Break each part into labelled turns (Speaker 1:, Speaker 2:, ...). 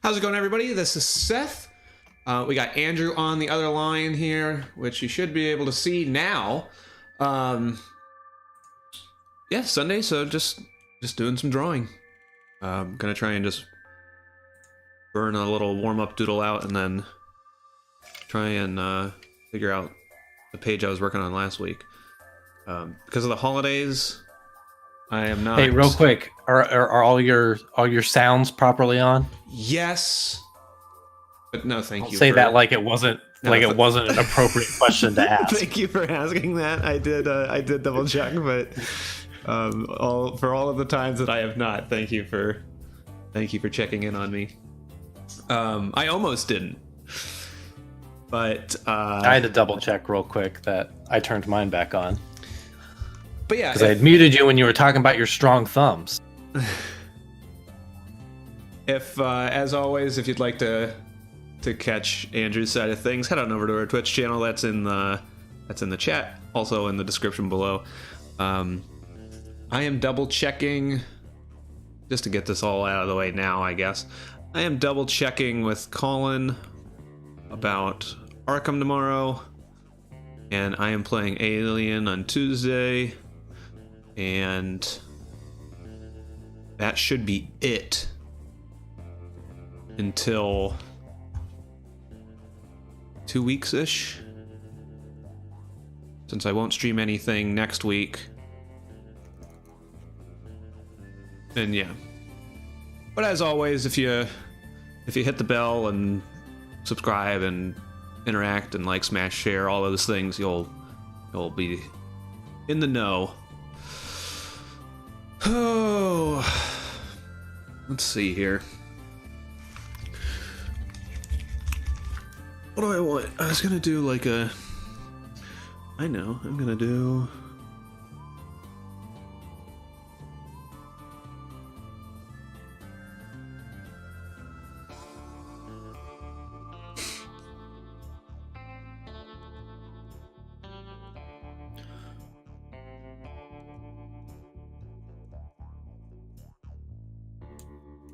Speaker 1: How's it going, everybody? This is Seth. We got Andrew on the other line here, which you should be able to see now. Yeah, Sunday, so just doing some drawing. Gonna try and just burn a little warm-up doodle out and then try and figure out the page I was working on last week. Because of the holidays, I am not...
Speaker 2: Hey, real quick, are all your sounds properly on?
Speaker 1: Yes, but no, thank you.
Speaker 2: I'll say that like it wasn't it wasn't an appropriate question to ask.
Speaker 1: Thank you for asking that. I did double check, but all of the times that I have not, thank you for checking in on me. I almost didn't, but
Speaker 2: I had to double check real quick that I turned mine back on.
Speaker 1: But yeah,
Speaker 2: because I had muted you when you were talking about your strong thumbs.
Speaker 1: If as always, if you'd like to catch Andrew's side of things, head on over to our Twitch channel. That's in the chat, also in the description below. I am double checking, just to get this all out of the way now, I guess. I am double checking with Colin about Arkham tomorrow, and I am playing Alien on Tuesday, and that should be it until 2 weeks-ish, since I won't stream anything next week. And yeah, but as always, if you hit the bell and subscribe and interact and like, smash, share, all those things, you'll be in the know. Oh, let's see here. What do I want? I was gonna do like a... I know, I'm gonna do...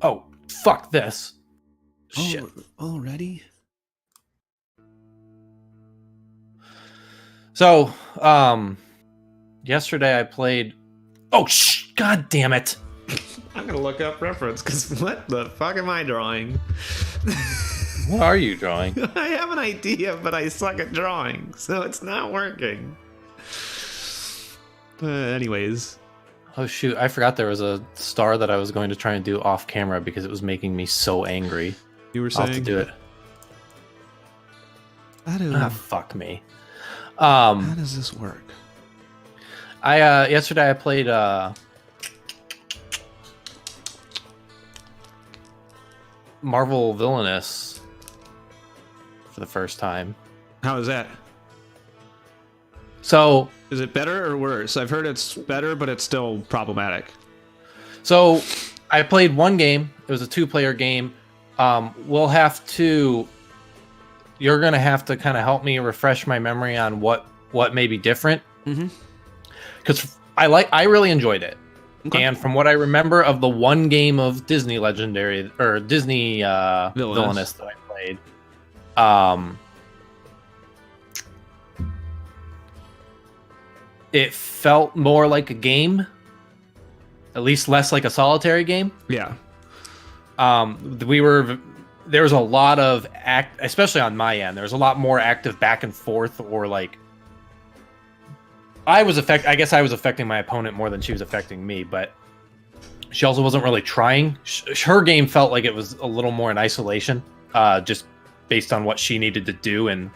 Speaker 2: Oh, fuck this. Shit.
Speaker 1: Already?
Speaker 2: So, yesterday I played... Oh, god damn it.
Speaker 1: I'm gonna look up reference, because what the fuck am I drawing?
Speaker 2: What are you drawing?
Speaker 1: I have an idea, but I suck at drawing, so it's not working. Anyways.
Speaker 2: Oh shoot, I forgot there was a star that I was going to try and do off camera because it was making me so angry.
Speaker 1: You were saying?
Speaker 2: I'll have to do it. Fuck me.
Speaker 1: How does this work?
Speaker 2: Yesterday I played Marvel Villainous for the first time.
Speaker 1: How is that?
Speaker 2: So,
Speaker 1: is it better or worse? I've heard it's better, but it's still problematic.
Speaker 2: So, I played one game. It was a 2-player game. You're gonna have to kind of help me refresh my memory on what may be different. Because I really enjoyed it. Okay. And from what I remember of the one game of Disney Legendary or Disney Villainous that I played, it felt more like a game, at least less like a solitary game.
Speaker 1: Yeah.
Speaker 2: There was a lot of especially on my end, there was a lot more active back and forth, or like I guess I was affecting my opponent more than she was affecting me, but she also wasn't really trying. Her game felt like it was a little more in isolation, just based on what she needed to do, and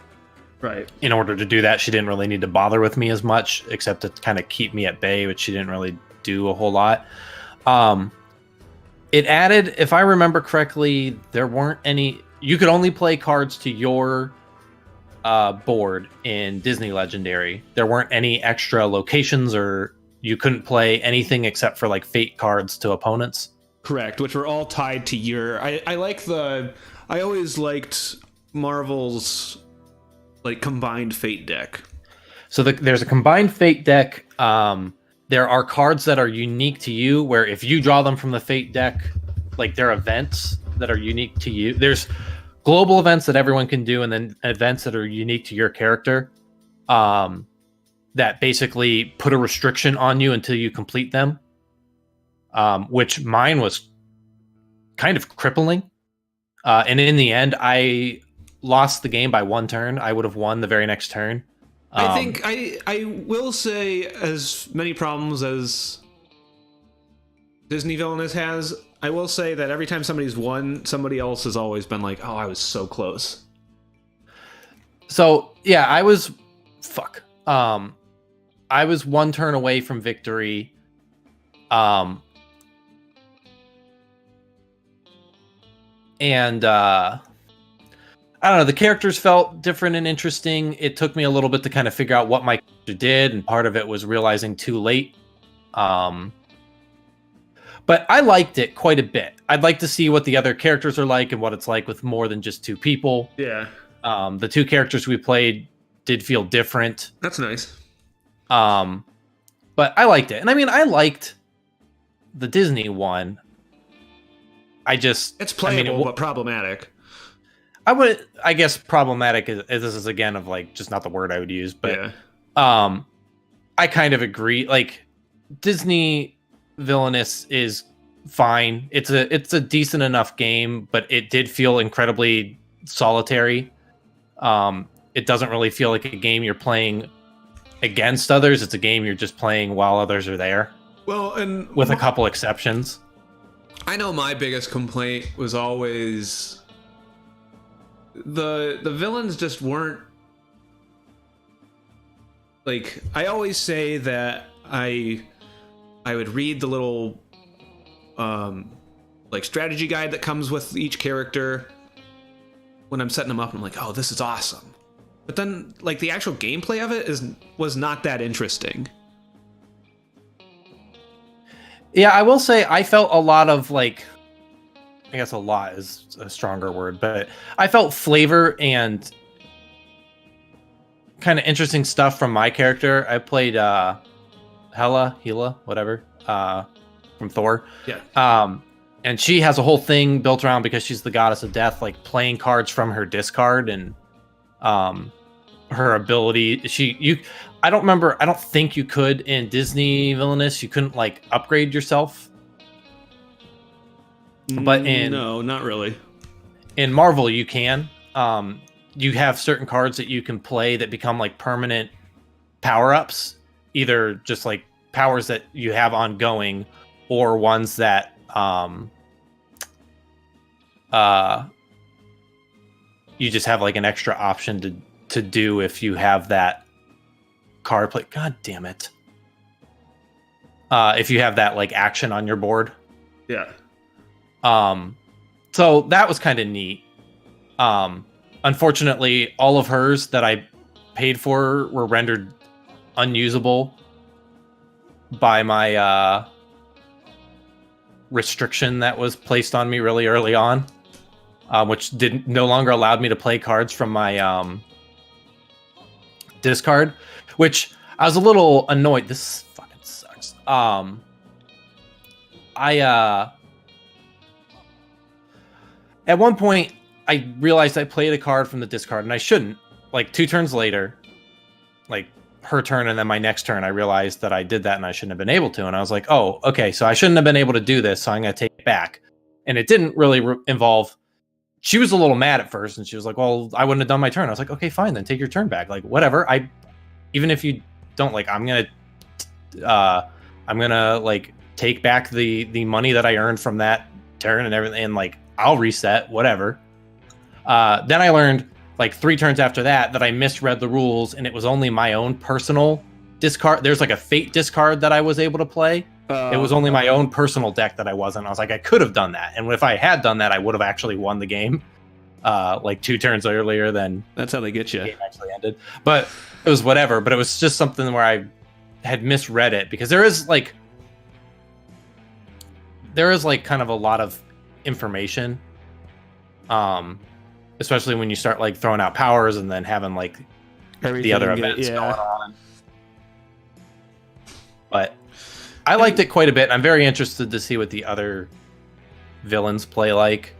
Speaker 1: right.
Speaker 2: In order to do that, she didn't really need to bother with me as much, except to kind of keep me at bay, which she didn't really do a whole lot. It added, if I remember correctly, there weren't any... You could only play cards to your board in Disney Legendary. There weren't any extra locations, or you couldn't play anything except for like fate cards to opponents.
Speaker 1: Correct, which were all tied to your... I always liked Marvel's like combined fate deck.
Speaker 2: So there's a combined fate deck. There are cards that are unique to you, where if you draw them from the fate deck, like they're events that are unique to you. There's global events that everyone can do, and then events that are unique to your character. That basically put a restriction on you until you complete them. Which mine was kind of crippling. And in the end, I lost the game by 1 turn. I would have won the very next turn.
Speaker 1: I think I will say, as many problems as Disney Villainous has, I will say that every time somebody's won, somebody else has always been like, oh, I was so close.
Speaker 2: So, yeah, I was... Fuck. I was 1 turn away from victory. And I don't know, the characters felt different and interesting. It took me a little bit to kind of figure out what my character did, and part of it was realizing too late. But I liked it quite a bit. I'd like to see what the other characters are like and what it's like with more than just 2 people.
Speaker 1: Yeah.
Speaker 2: The 2 characters we played did feel different.
Speaker 1: That's nice.
Speaker 2: But I liked it. And I mean, I liked the Disney one. It's
Speaker 1: playable, but problematic.
Speaker 2: I guess problematic is this is again of like just not the word I would use, but yeah. I kind of agree. Like Disney Villainous is fine. It's a decent enough game, but it did feel incredibly solitary. It doesn't really feel like a game you're playing against others. It's a game you're just playing while others are there.
Speaker 1: Well, and
Speaker 2: with a couple exceptions.
Speaker 1: I know my biggest complaint was always the villains just weren't like, I always say that I would read the little like strategy guide that comes with each character when I'm setting them up, and I'm like, oh, this is awesome. But then like the actual gameplay of it was not that interesting.
Speaker 2: Yeah, I will say I felt a lot of like, I guess a lot is a stronger word, but I felt flavor and kind of interesting stuff from my character. I played Hela, whatever, from Thor.
Speaker 1: Yeah.
Speaker 2: And she has a whole thing built around, because she's the goddess of death, like playing cards from her discard, and her ability. I don't think you could in Disney Villainous. You couldn't like upgrade yourself. But
Speaker 1: no, not really.
Speaker 2: In Marvel, you can. You have certain cards that you can play that become like permanent power-ups, either just like powers that you have ongoing, or ones that you just have like an extra option to do if you have that card play. God damn it. If you have that like action on your board.
Speaker 1: Yeah.
Speaker 2: So that was kind of neat. Unfortunately, all of hers that I paid for were rendered unusable by my restriction that was placed on me really early on, which no longer allowed me to play cards from my discard, which I was a little annoyed. This fucking sucks. At one point, I realized I played a card from the discard, and I shouldn't. Like 2 turns later, like her turn and then my next turn, I realized that I did that and I shouldn't have been able to. And I was like, oh, okay, so I shouldn't have been able to do this, so I'm going to take it back. And it didn't really involve... She was a little mad at first, and she was like, well, I wouldn't have done my turn. I was like, okay, fine, then take your turn back. Like, whatever. Even if you don't, like, I'm going to like take back the money that I earned from that turn and everything, and like, I'll reset, whatever. Then I learned like 3 turns after that I misread the rules, and it was only my own personal discard. There's like a fate discard that I was able to play. It was only my own personal deck that I wasn't. I was like, I could have done that. And if I had done that, I would have actually won the game. Like 2 turns earlier than
Speaker 1: that's how they get you.
Speaker 2: The game actually ended. But it was whatever. But it was just something where I had misread it, because there is like kind of a lot of information. Especially when you start like throwing out powers and then having like everything, the other events going on. But I liked it quite a bit. I'm very interested to see what the other villains play like.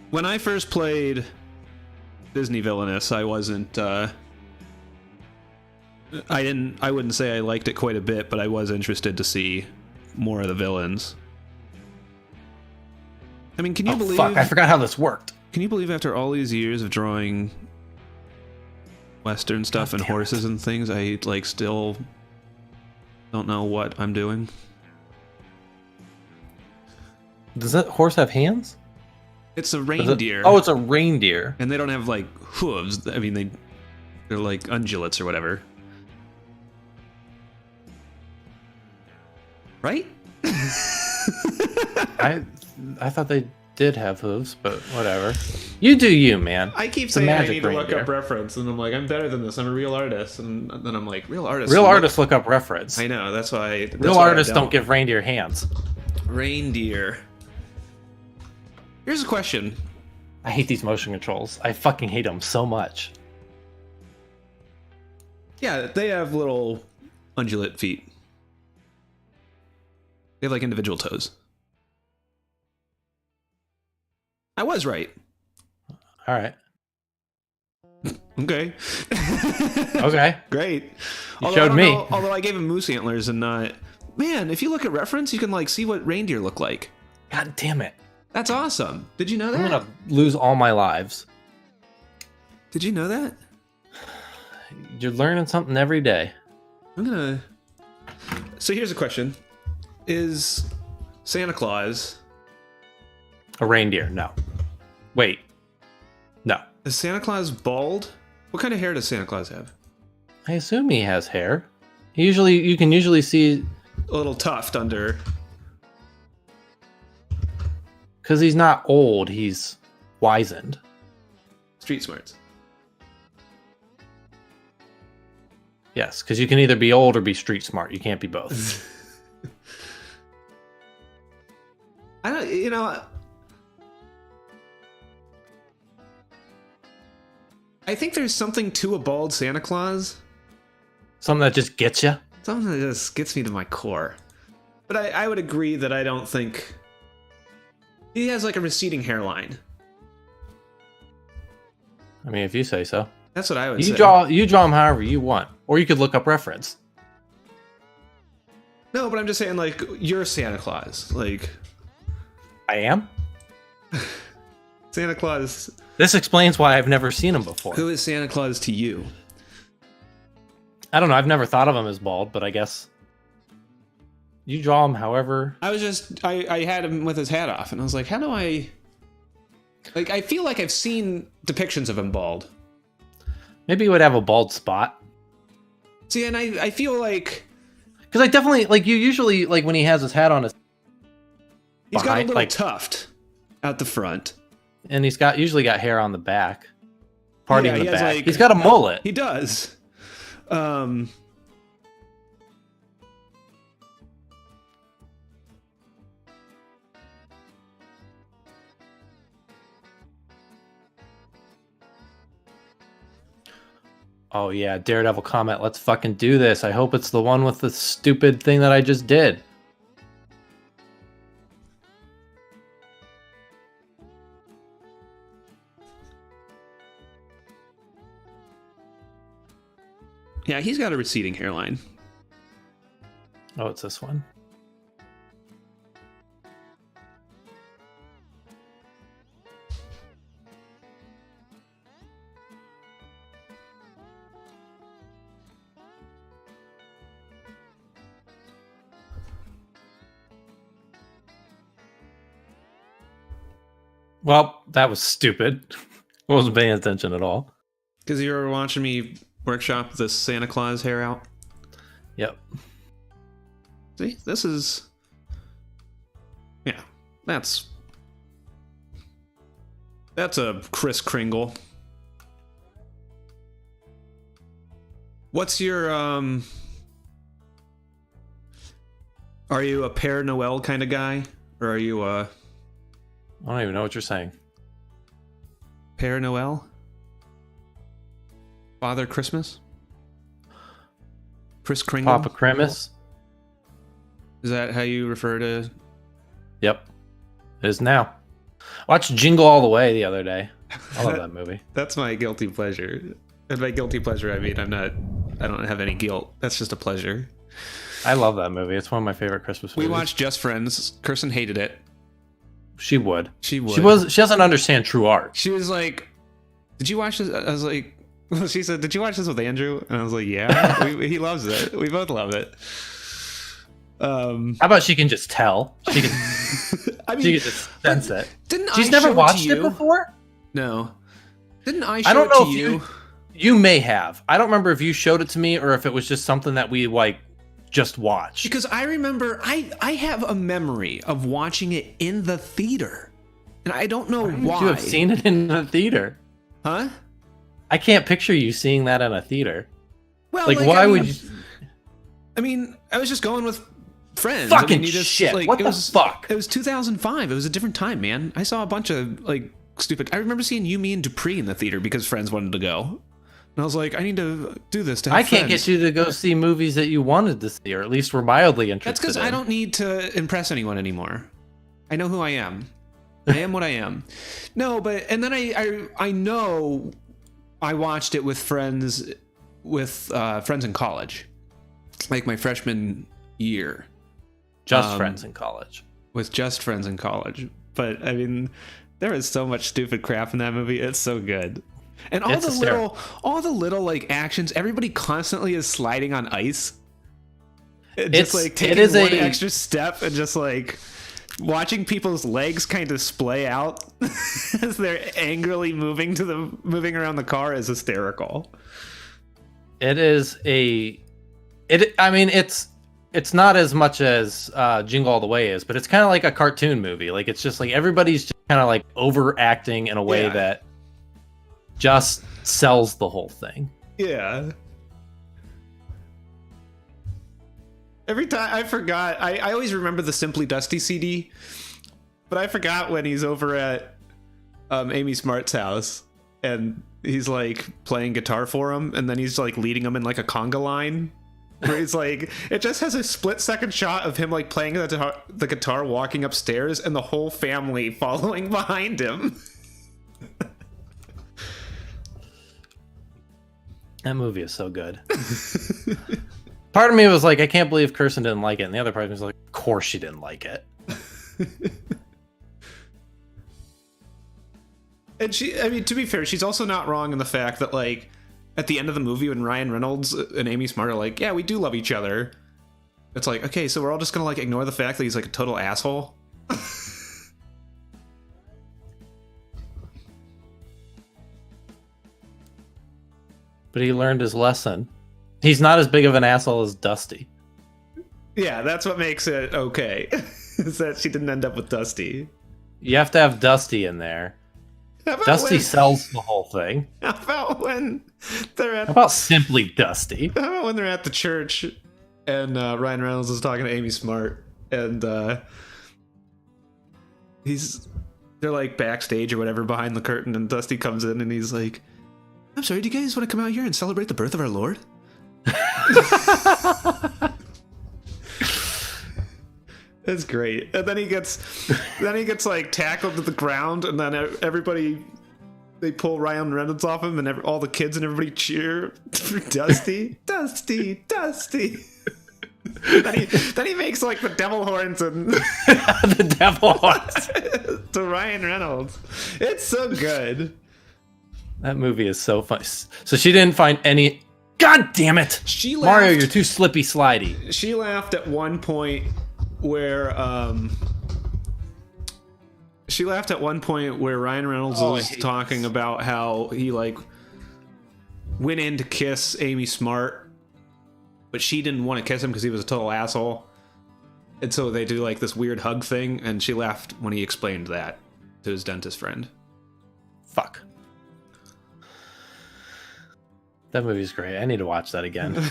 Speaker 1: when I first played Disney Villainous, I wasn't. I wouldn't say I liked it quite a bit, but I was interested to see more of the villains. I mean, can you believe?
Speaker 2: Fuck! I forgot how this worked.
Speaker 1: Can you believe after all these years of drawing Western stuff and horses and things, I like still don't know what I'm doing?
Speaker 2: Does that horse have hands?
Speaker 1: It's a reindeer.
Speaker 2: Oh, it's a reindeer.
Speaker 1: And they don't have like hooves. I mean, they're like ungulates or whatever. Right?
Speaker 2: I thought they did have hooves, but whatever. You do you, man.
Speaker 1: I keep saying I need to look up reference, and I'm like, I'm better than this. I'm a real artist, and then I'm like, real artists.
Speaker 2: Real artists look up reference.
Speaker 1: I know. That's why.
Speaker 2: Real artists don't give reindeer hands.
Speaker 1: Reindeer. Here's a question.
Speaker 2: I hate these motion controls. I fucking hate them so much.
Speaker 1: Yeah, they have little undulate feet. They have like individual toes. I was right.
Speaker 2: All right.
Speaker 1: Okay.
Speaker 2: Okay.
Speaker 1: Great.
Speaker 2: You showed me.
Speaker 1: Although I gave him moose antlers and not... Man, if you look at reference, you can like see what reindeer look like.
Speaker 2: God damn it.
Speaker 1: That's awesome. Did you know that?
Speaker 2: I'm gonna lose all my lives.
Speaker 1: Did you know that?
Speaker 2: You're learning something every day.
Speaker 1: I'm gonna... So here's a question. Is Santa Claus...
Speaker 2: A reindeer? No. Wait. No.
Speaker 1: Is Santa Claus bald? What kind of hair does Santa Claus have?
Speaker 2: I assume he has hair. You can usually see...
Speaker 1: A little tuft under...
Speaker 2: Because he's not old, he's wizened.
Speaker 1: Street smarts.
Speaker 2: Yes, because you can either be old or be street smart. You can't be both.
Speaker 1: I don't... You know... I think there's something to a bald Santa Claus.
Speaker 2: Something that just gets you?
Speaker 1: Something that just gets me to my core. But I would agree that I don't think... He has like a receding hairline.
Speaker 2: I mean, if you say so.
Speaker 1: That's what I would say.
Speaker 2: You draw him however you want. Or you could look up reference.
Speaker 1: No, but I'm just saying, like, you're Santa Claus. Like...
Speaker 2: I am?
Speaker 1: Santa Claus...
Speaker 2: This explains why I've never seen him before.
Speaker 1: Who is Santa Claus to you?
Speaker 2: I don't know. I've never thought of him as bald, but I guess you draw him however.
Speaker 1: I had him with his hat off, and I was like, how do I... Like, I feel like I've seen depictions of him bald.
Speaker 2: Maybe he would have a bald spot.
Speaker 1: See, and I feel like...
Speaker 2: Because I definitely, like, you usually, like, when he has his hat on his...
Speaker 1: He's got a little tuft out the front.
Speaker 2: And he's usually got hair on the back. Parting in the back.
Speaker 1: Like,
Speaker 2: he's got a mullet.
Speaker 1: He does.
Speaker 2: Oh yeah, Daredevil comment. Let's fucking do this. I hope it's the one with the stupid thing that I just did.
Speaker 1: Yeah, he's got a receding hairline.
Speaker 2: Oh, it's this one. Well, that was stupid. I wasn't paying attention at all.
Speaker 1: Because you were watching me workshop this Santa Claus hair out.
Speaker 2: Yep.
Speaker 1: See, this is... Yeah, that's a Kris Kringle. What's your, Are you a Père Noël kind of guy? Or are you a...
Speaker 2: I don't even know what you're saying.
Speaker 1: Père Noël? Father Christmas? Kris Kringle?
Speaker 2: Papa Christmas?
Speaker 1: Is that how you refer to...
Speaker 2: Yep. It is now. Watched Jingle All the Way the other day. I love that movie.
Speaker 1: That's my guilty pleasure. And by guilty pleasure, I mean I don't have any guilt. That's just a pleasure.
Speaker 2: I love that movie. It's one of my favorite Christmas movies.
Speaker 1: We watched Just Friends. Kirsten hated it.
Speaker 2: She would.
Speaker 1: She would.
Speaker 2: She doesn't understand true art.
Speaker 1: She was like, "Did you watch this?" I was like, she said, "Did you watch this with Andrew?" And I was like, "Yeah." He loves it. We both love it.
Speaker 2: How about she can just tell? She can.
Speaker 1: I mean,
Speaker 2: she can just sense it.
Speaker 1: She's
Speaker 2: never watched it before.
Speaker 1: No. Didn't I show
Speaker 2: I don't
Speaker 1: it
Speaker 2: know
Speaker 1: to
Speaker 2: if
Speaker 1: you?
Speaker 2: You may have. I don't remember if you showed it to me or if it was just something that we like just watched.
Speaker 1: Because I remember I have a memory of watching it in the theater. And I don't know why.
Speaker 2: You have seen it in the theater.
Speaker 1: Huh?
Speaker 2: I can't picture you seeing that in a theater.
Speaker 1: Well,
Speaker 2: like why would you?
Speaker 1: I mean, I was just going with friends.
Speaker 2: Fucking
Speaker 1: I mean,
Speaker 2: shit.
Speaker 1: Like,
Speaker 2: what the fuck?
Speaker 1: It was 2005. It was a different time, man. I saw a bunch of like stupid. I remember seeing you, me, and Dupree in the theater because friends wanted to go. And I was like, I need to do this to have
Speaker 2: I can't
Speaker 1: friends.
Speaker 2: get you to go see movies that you wanted to see, or at least were mildly interested
Speaker 1: That's because
Speaker 2: in.
Speaker 1: I don't need to impress anyone anymore. I know who I am. I am what I am. No, but and then I know I watched it with friends in college, like my freshman year.
Speaker 2: Just friends in college.
Speaker 1: With just friends in college. But I mean, there is so much stupid crap in that movie. It's so good. And all the little like actions, everybody constantly is sliding on ice. Just like taking one extra step and just like watching people's legs kind of splay out as they're angrily moving around the car is hysterical.
Speaker 2: I mean, it's not as much as Jingle All the Way is, but it's kind of like a cartoon movie. Like it's just like everybody's just kind of like overacting in a way that just sells the whole thing.
Speaker 1: Yeah. Every time I forgot, I always remember the Simply Dusty CD, but I forgot when he's over at Amy Smart's house and he's like playing guitar for him, and then he's like leading him in like a conga line. Where he's like, it just has a split-second shot of him like playing the guitar, walking upstairs, and the whole family following behind him.
Speaker 2: That movie is so good. Part of me was like, I can't believe Kirsten didn't like it, and the other part of me was like, of course she didn't like it.
Speaker 1: And I mean, to be fair, she's also not wrong in the fact that like, at the end of the movie when Ryan Reynolds and Amy Smart are like, yeah, we do love each other. It's like, okay, so we're all just gonna like ignore the fact that he's like a total asshole.
Speaker 2: But he learned his lesson. He's not as big of an asshole as Dusty.
Speaker 1: Yeah, that's what makes it okay. Is that she didn't end up with Dusty.
Speaker 2: You have to have Dusty in there. Dusty sells the whole thing.
Speaker 1: How about when they're at...
Speaker 2: How about simply Dusty?
Speaker 1: How about when they're at the church and Ryan Reynolds is talking to Amy Smart and they're like backstage or whatever behind the curtain, and Dusty comes in and he's like, I'm sorry, do you guys want to come out here and celebrate the birth of our Lord? That's great. And then he gets like tackled to the ground, and then they pull Ryan Reynolds off him, and all the kids and everybody cheer for Dusty. Dusty, Dusty. then he makes like the devil horns and
Speaker 2: the devil horns
Speaker 1: to Ryan Reynolds. It's so good.
Speaker 2: That movie is so fun. So she didn't find any. God damn it!
Speaker 1: She laughed,
Speaker 2: Mario, you're too slippy slidey.
Speaker 1: She laughed at one point where Ryan Reynolds was talking about how he like went in to kiss Amy Smart, but she didn't want to kiss him because he was a total asshole, and so they do like this weird hug thing, and she laughed when he explained that to his dentist friend.
Speaker 2: Fuck. That movie's great. I need to watch that again.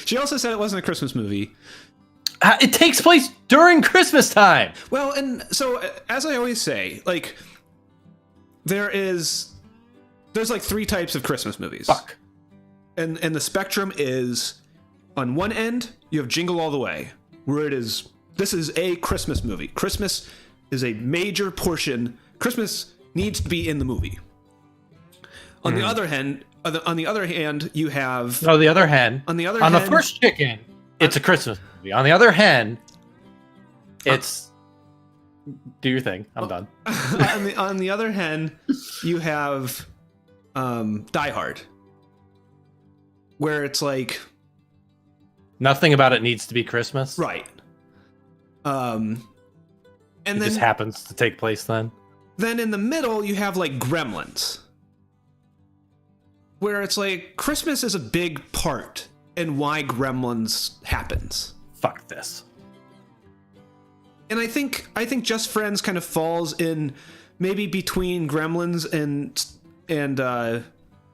Speaker 1: She also said it wasn't a Christmas movie.
Speaker 2: It takes place during Christmas time.
Speaker 1: Well, and so as I always say, like there's like three types of Christmas movies.
Speaker 2: Fuck.
Speaker 1: And the spectrum is, on one end, you have Jingle All the Way, where this is a Christmas movie. Christmas is a major portion. Christmas needs to be in the movie. On the other hand, you have.
Speaker 2: On the first chicken, it's a Christmas movie. On the other hand, it's. Do your thing. I'm done.
Speaker 1: on the other hand, you have Die Hard, where it's like
Speaker 2: nothing about it needs to be Christmas,
Speaker 1: right? And
Speaker 2: it
Speaker 1: then
Speaker 2: just happens to take place then.
Speaker 1: Then in the middle, you have like Gremlins, where it's like Christmas is a big part in why Gremlins happens.
Speaker 2: Fuck this.
Speaker 1: And I think Just Friends kind of falls in maybe between Gremlins and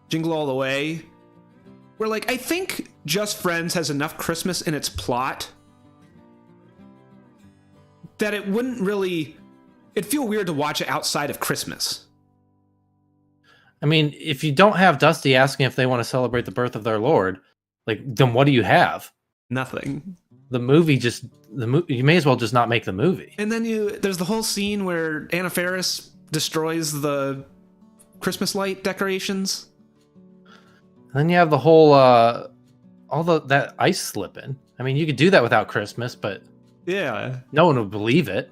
Speaker 1: Jingle All the Way, where like I think Just Friends has enough Christmas in its plot that it wouldn't really. It'd feel weird to watch it outside of Christmas.
Speaker 2: I mean, if you don't have Dusty asking if they want to celebrate the birth of their Lord, like, then what do you have?
Speaker 1: Nothing.
Speaker 2: The movie you may as well just not make the movie.
Speaker 1: And then there's the whole scene where Anna Faris destroys the Christmas light decorations.
Speaker 2: And then you have the whole that ice slipping. I mean, you could do that without Christmas, but
Speaker 1: yeah,
Speaker 2: no one would believe it.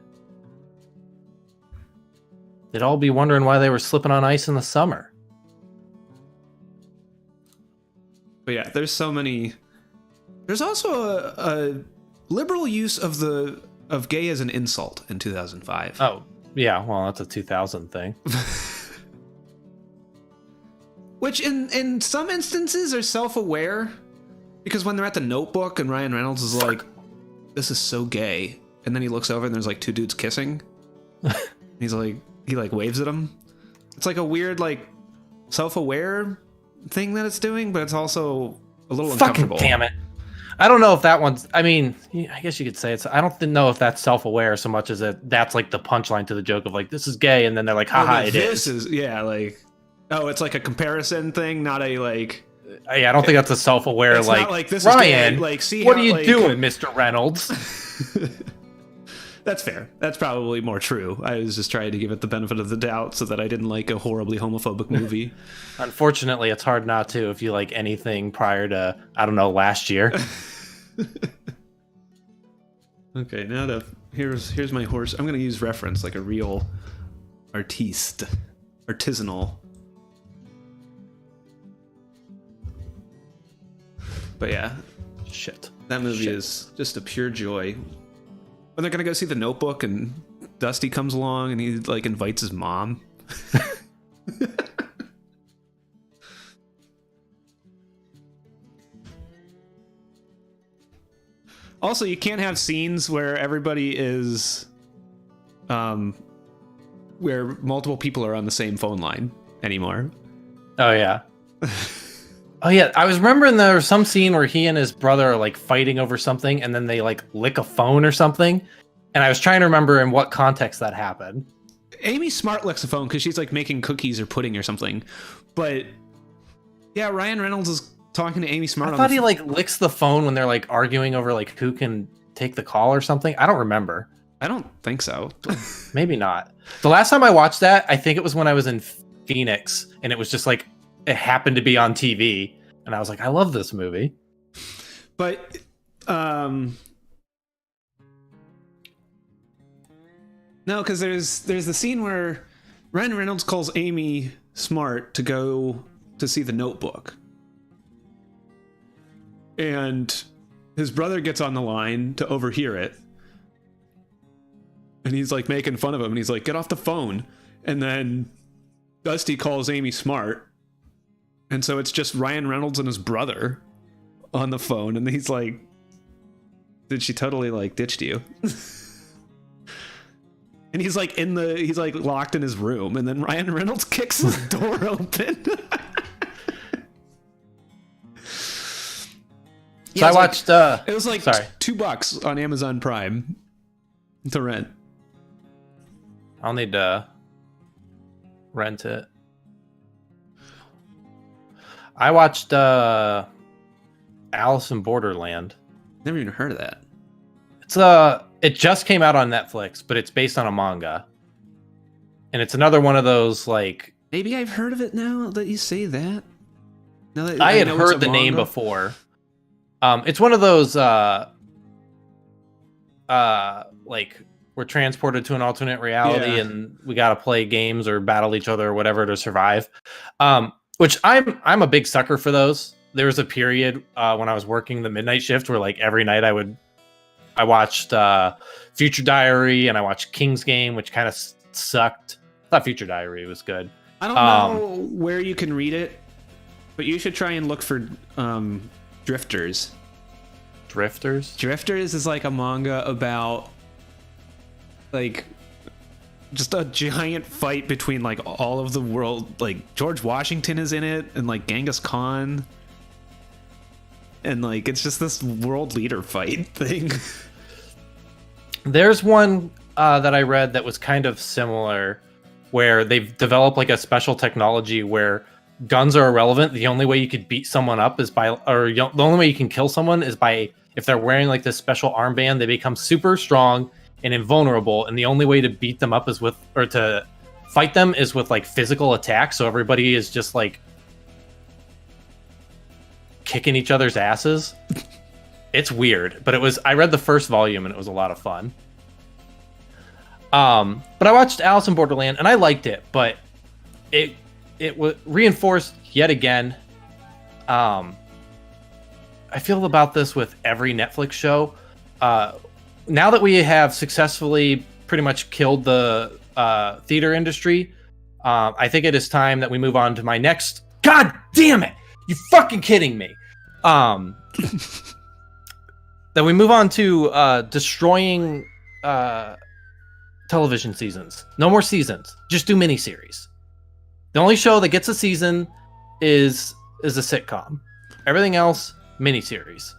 Speaker 2: They'd all be wondering why they were slipping on ice in the summer.
Speaker 1: But yeah, there's so many. There's also a liberal use of gay as an insult in 2005.
Speaker 2: Oh, yeah, well, that's a 2000 thing.
Speaker 1: Which in some instances are self-aware, because when they're at the Notebook and Ryan Reynolds is like, "This is so gay," and then he looks over and there's like two dudes kissing. He's like, he like waves at him. It's like a weird like self-aware thing that it's doing, but it's also a little uncomfortable.
Speaker 2: Fucking damn it. I don't know if that one's. I mean, I guess you could say it's. I don't know if that's self-aware so much as that's like the punchline to the joke of like, this is gay, and then they're like, haha, it is.
Speaker 1: This is yeah, like, oh, it's like a comparison thing, not a like.
Speaker 2: Yeah, I don't think that's a self-aware
Speaker 1: it's
Speaker 2: like.
Speaker 1: Not like this
Speaker 2: Ryan,
Speaker 1: is gay. Like, see
Speaker 2: what
Speaker 1: how,
Speaker 2: are you
Speaker 1: like,
Speaker 2: doing, Mr. Reynolds?
Speaker 1: That's fair. That's probably more true. I was just trying to give it the benefit of the doubt so that I didn't like a horribly homophobic movie.
Speaker 2: Unfortunately, it's hard not to if you like anything prior to, I don't know, last year.
Speaker 1: Okay, now here's my horse. I'm gonna use reference like a real artisanal. But yeah,
Speaker 2: shit.
Speaker 1: That movie is just a pure joy. When they're gonna go see The Notebook and Dusty comes along and he like invites his mom. Also, you can't have scenes where everybody is, where multiple people are on the same phone line anymore.
Speaker 2: Oh yeah. Oh yeah, I was remembering there was some scene where he and his brother are like fighting over something, and then they like lick a phone or something. And I was trying to remember in what context that happened.
Speaker 1: Amy Smart licks a phone because she's like making cookies or pudding or something. But yeah, Ryan Reynolds is talking to Amy Smart.
Speaker 2: I thought he like licks the phone when they're like arguing over like who can take the call or something. I don't remember.
Speaker 1: I don't think so.
Speaker 2: Maybe not. The last time I watched that, I think it was when I was in Phoenix, and it was just like it happened to be on TV, and I was like, I love this movie.
Speaker 1: But no, because there's the scene where Ryan Reynolds calls Amy Smart to go to see The Notebook. And his brother gets on the line to overhear it. And he's like making fun of him. And he's like, get off the phone. And then Dusty calls Amy Smart. And so it's just Ryan Reynolds and his brother on the phone. And he's like, did she totally like ditched you? And he's like he's like locked in his room. And then Ryan Reynolds kicks his door open.
Speaker 2: So I watched.
Speaker 1: It was like
Speaker 2: sorry.
Speaker 1: $2 on Amazon Prime to rent.
Speaker 2: I'll need to rent it. I watched Alice in Borderland.
Speaker 1: Never even heard of that.
Speaker 2: it just came out on Netflix, but it's based on a manga. And it's another one of those, like...
Speaker 1: Maybe I've heard of it now that you say that. Now that
Speaker 2: I had
Speaker 1: know
Speaker 2: heard
Speaker 1: it's a
Speaker 2: the name
Speaker 1: manga.
Speaker 2: before. It's one of those, like, we're transported to an alternate reality and we gotta play games or battle each other or whatever to survive. Which I'm a big sucker for those. There was a period when I was working the midnight shift where, like, every night I watched Future Diary and I watched King's Game, which kind of sucked. I thought Future Diary was good.
Speaker 1: I don't know where you can read it, but you should try and look for Drifters.
Speaker 2: Drifters?
Speaker 1: Drifters is like a manga about, like, just a giant fight between, like, all of the world. Like, George Washington is in it, and, like, Genghis Khan. And, like, it's just this world leader fight thing.
Speaker 2: There's one that I read that was kind of similar, where they've developed, like, a special technology where guns are irrelevant. The only way you could beat someone up is by, or the only way you can kill someone is by, if they're wearing, like, this special armband, they become super strong and invulnerable, and the only way to beat them up is with, or to fight them is with, like, physical attack. So everybody is just, like, kicking each other's asses. It's weird, but I read the first volume and it was a lot of fun. But I watched Alice in Borderland and I liked it, but it was reinforced yet again. I feel about this with every Netflix show. Now that we have successfully pretty much killed the theater industry, I think it is time that we move on to my next. God damn it! You fucking kidding me? That we move on to destroying television seasons. No more seasons. Just do miniseries. The only show that gets a season is a sitcom. Everything else, miniseries.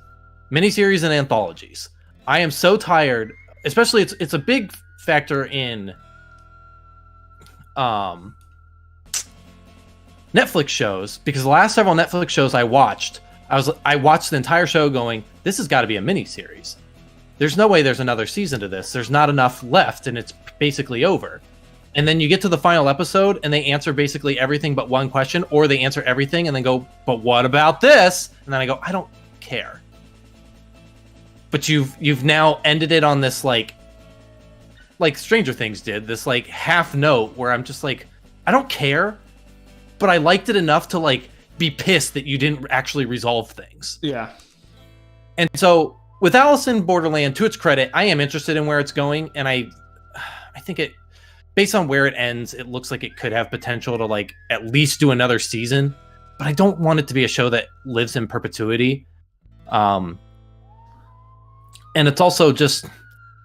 Speaker 2: Miniseries and anthologies. I am so tired. Especially, it's a big factor in Netflix shows, because the last several Netflix shows I watched the entire show going, this has got to be a miniseries. There's no way there's another season to this. There's not enough left, and it's basically over. And then you get to the final episode, and they answer basically everything but one question, or they answer everything and then go, but what about this? And then I go, I don't care. But you've now ended it on this, like Stranger Things did, this, like, half note where I'm just like, I don't care, but I liked it enough to, like, be pissed that you didn't actually resolve things.
Speaker 1: Yeah.
Speaker 2: And so with Alice in Borderland, to its credit, I am interested in where it's going, and I think it, based on where it ends, it looks like it could have potential to, like, at least do another season, but I don't want it to be a show that lives in perpetuity. And it's also just,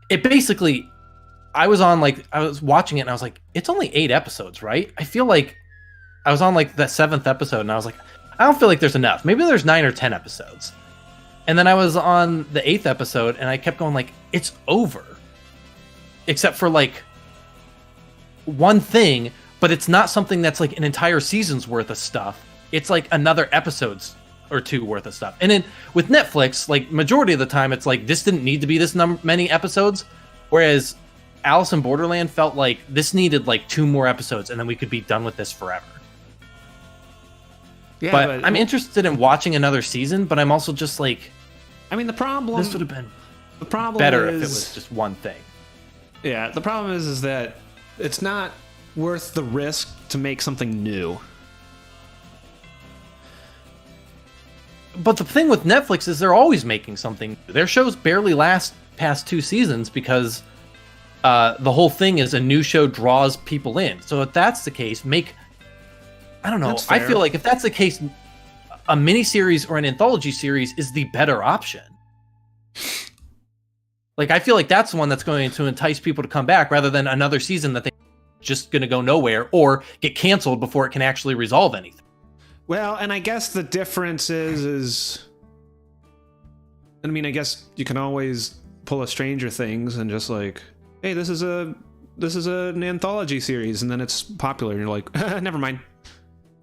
Speaker 2: it basically, I was watching it and I was like, it's only 8 episodes, right? I feel like I was on, like, the 7th episode and I was like, I don't feel like there's enough. Maybe there's 9 or 10 episodes. And then I was on the 8th episode and I kept going, like, it's over. Except for, like, one thing, but it's not something that's, like, an entire season's worth of stuff. It's, like, another episode's or 2 worth of stuff. And then with Netflix, like, majority of the time, it's like, this didn't need to be this many episodes. Whereas Alice in Borderland felt like this needed, like, 2 more episodes and then we could be done with this forever. Yeah, but I'm interested in watching another season, but I'm also just like,
Speaker 1: I mean,
Speaker 2: this would have been
Speaker 1: better
Speaker 2: if it was just one thing.
Speaker 1: Yeah, the problem is that it's not worth the risk to make something new.
Speaker 2: But the thing with Netflix is they're always making something new. Their shows barely last past 2 seasons because the whole thing is a new show draws people in. So if that's the case, I don't know. I feel like if that's the case, a miniseries or an anthology series is the better option. Like, I feel like that's the one that's going to entice people to come back rather than another season that they're just going to go nowhere or get canceled before it can actually resolve anything.
Speaker 1: Well, and I guess the difference is, I mean, I guess you can always pull a Stranger Things and just like, hey, this is an anthology series, and then it's popular, and you're like, never mind.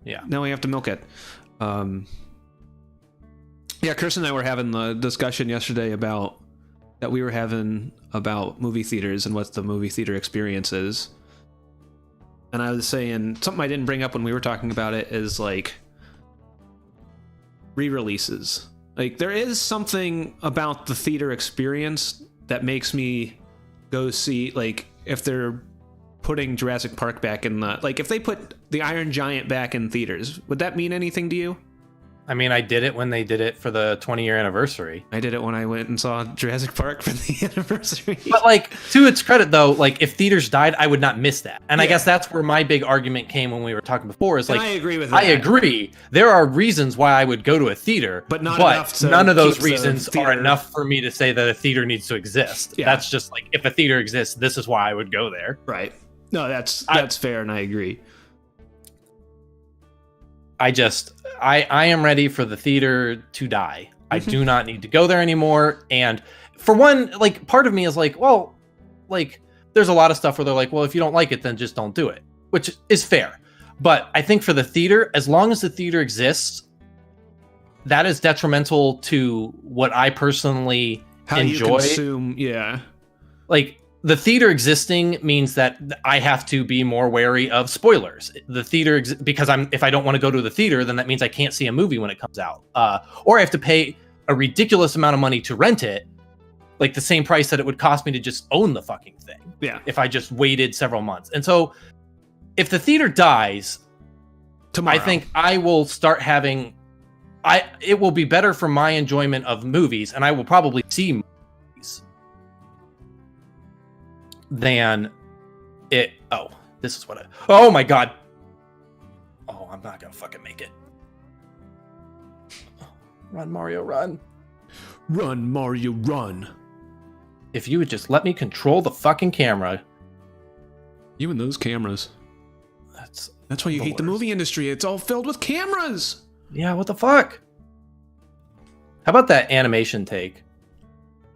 Speaker 2: Yeah.
Speaker 1: Now we have to milk it. Yeah, Chris and I were having the discussion yesterday about that we were having about movie theaters and what the movie theater experience is. And I was saying something I didn't bring up when we were talking about it is like re-releases. Like there is something about the theater experience that makes me go see, like if they're putting Jurassic Park back in the, like if they put the Iron Giant back in theaters, would that mean anything to you?
Speaker 2: I mean, I did it when they did it for the 20-year anniversary.
Speaker 1: I did it when I went and saw Jurassic Park for the anniversary.
Speaker 2: But like, to its credit though, like if theaters died, I would not miss that. And I guess that's where my big argument came when we were talking before, is like,
Speaker 1: and I agree with that.
Speaker 2: I agree. There are reasons why I would go to a theater,
Speaker 1: but enough to
Speaker 2: none of those
Speaker 1: keep the
Speaker 2: reasons
Speaker 1: theater.
Speaker 2: are enough for me to say that a theater needs to exist.
Speaker 1: Yeah.
Speaker 2: That's just like, if a theater exists, this is why I would go there.
Speaker 1: Right. No, that's fair, and I agree.
Speaker 2: I am ready for the theater to die. I do not need to go there anymore. And for one, like part of me is like, well, like there's a lot of stuff where they're like, well, if you don't like it, then just don't do it, which is fair. But I think for the theater, as long as the theater exists, that is detrimental to what I personally enjoy.
Speaker 1: You consume, yeah.
Speaker 2: Like the theater existing means that I have to be more wary of spoilers. The theater, because if I don't want to go to the theater, then that means I can't see a movie when it comes out, or I have to pay a ridiculous amount of money to rent it, like the same price that it would cost me to just own the fucking thing.
Speaker 1: Yeah.
Speaker 2: If I just waited several months, and so if the theater dies tomorrow, I think I will start having. It will be better for my enjoyment of movies, and I will probably see movies than it. Oh, this is what oh my god. Oh, I'm not gonna fucking make it. Run, Mario, run.
Speaker 1: Run, Mario, run.
Speaker 2: If you would just let me control the fucking camera.
Speaker 1: You and those cameras. That's why you hate the movie industry. It's all filled with cameras.
Speaker 2: Yeah, what the fuck? How about that animation take?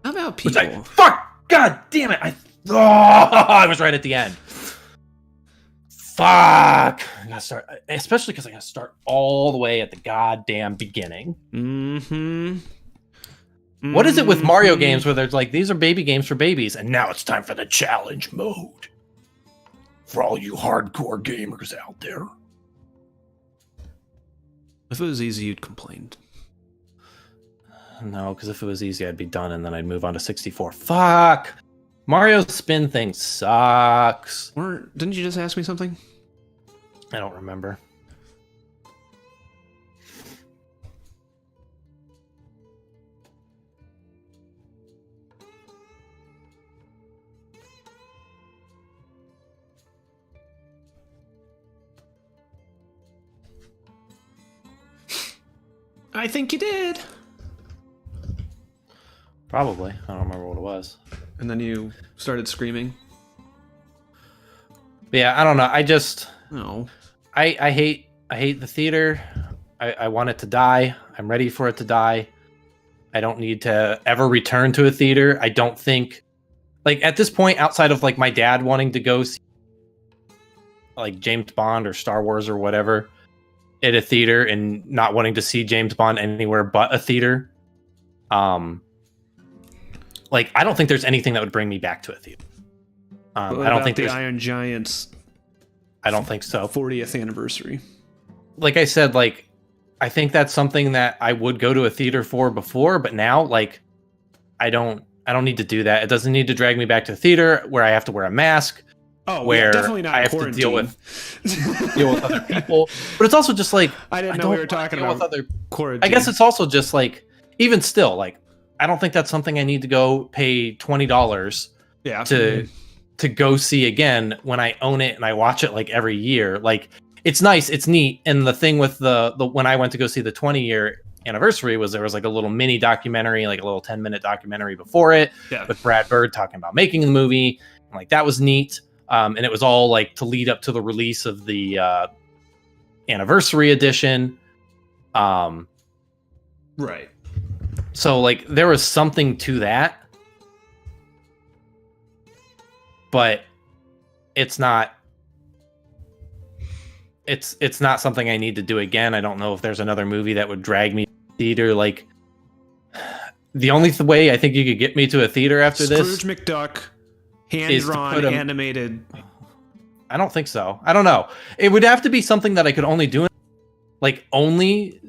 Speaker 1: How about people?
Speaker 2: Fuck! God damn it! I was right at the end. Fuck! I gotta start, especially because I gotta start all the way at the goddamn beginning. What is it with Mario games where there's like, these are baby games for babies, and now it's time for the challenge mode for all you hardcore gamers out there?
Speaker 1: If it was easy, you'd complain.
Speaker 2: No, because if it was easy, I'd be done, and then I'd move on to 64. Fuck! Mario's spin thing sucks.
Speaker 1: Or didn't you just ask me something?
Speaker 2: I don't remember.
Speaker 1: I think you did.
Speaker 2: Probably. I don't remember what it was.
Speaker 1: And then you started screaming.
Speaker 2: Yeah, I don't know. I just...
Speaker 1: No.
Speaker 2: I hate the theater. I want it to die. I'm ready for it to die. I don't need to ever return to a theater. I don't think... Like, at this point, outside of, like, my dad wanting to go see, like, James Bond or Star Wars or whatever at a theater and not wanting to see James Bond anywhere but a theater, like, I don't think there's anything that would bring me back to a theater. I don't think
Speaker 1: the Iron Giant's.
Speaker 2: I don't think so.
Speaker 1: 40th anniversary.
Speaker 2: Like I said, like, I think that's something that I would go to a theater for before, but now, like, I don't need to do that. It doesn't need to drag me back to the theater where I have to wear a mask.
Speaker 1: Oh,
Speaker 2: where
Speaker 1: definitely not
Speaker 2: I have
Speaker 1: quarantine.
Speaker 2: to deal with other people. But it's also just like,
Speaker 1: I didn't know we were talking about quarantine.
Speaker 2: I guess it's also just like, even still, like, I don't think that's something I need to go pay $20 to go see again when I own it and I watch it like every year. Like, it's nice, it's neat. And the thing with the when I went to go see the 20-year anniversary was there was like a little mini documentary, like a little 10-minute documentary before it with Brad Bird talking about making the movie. And, like, that was neat. And it was all like to lead up to the release of the anniversary edition.
Speaker 1: Right.
Speaker 2: So, like, there was something to that. But it's not something I need to do again. I don't know if there's another movie that would drag me to the theater. Like, the only way I think you could get me to a theater after
Speaker 1: Scrooge
Speaker 2: this
Speaker 1: McDuck,
Speaker 2: is to
Speaker 1: hand-drawn,
Speaker 2: put 'em-
Speaker 1: animated.
Speaker 2: I don't think so. I don't know. It would have to be something that I could only do, they only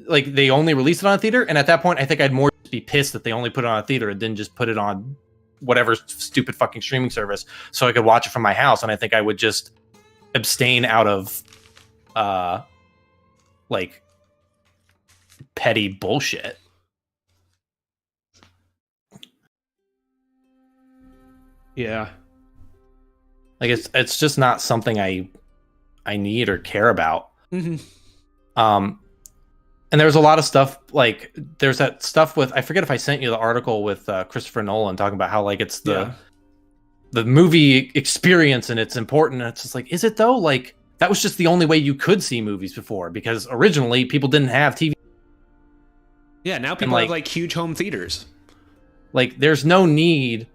Speaker 2: released it on a theater, and at that point, I think I'd more be pissed that they only put it on a theater and didn't just put it on whatever stupid fucking streaming service so I could watch it from my house. And I think I would just abstain out of, like, petty bullshit.
Speaker 1: Yeah.
Speaker 2: Like it's just not something I need or care about.
Speaker 1: Mm-hmm.
Speaker 2: And there's a lot of stuff, like there's that stuff with, I forget if I sent you the article with Christopher Nolan talking about how like it's the movie experience and it's important. And it's just like, is it though? Like that was just the only way you could see movies before, because originally people didn't have TV.
Speaker 1: Yeah, now people have like huge home theaters.
Speaker 2: Like there's no need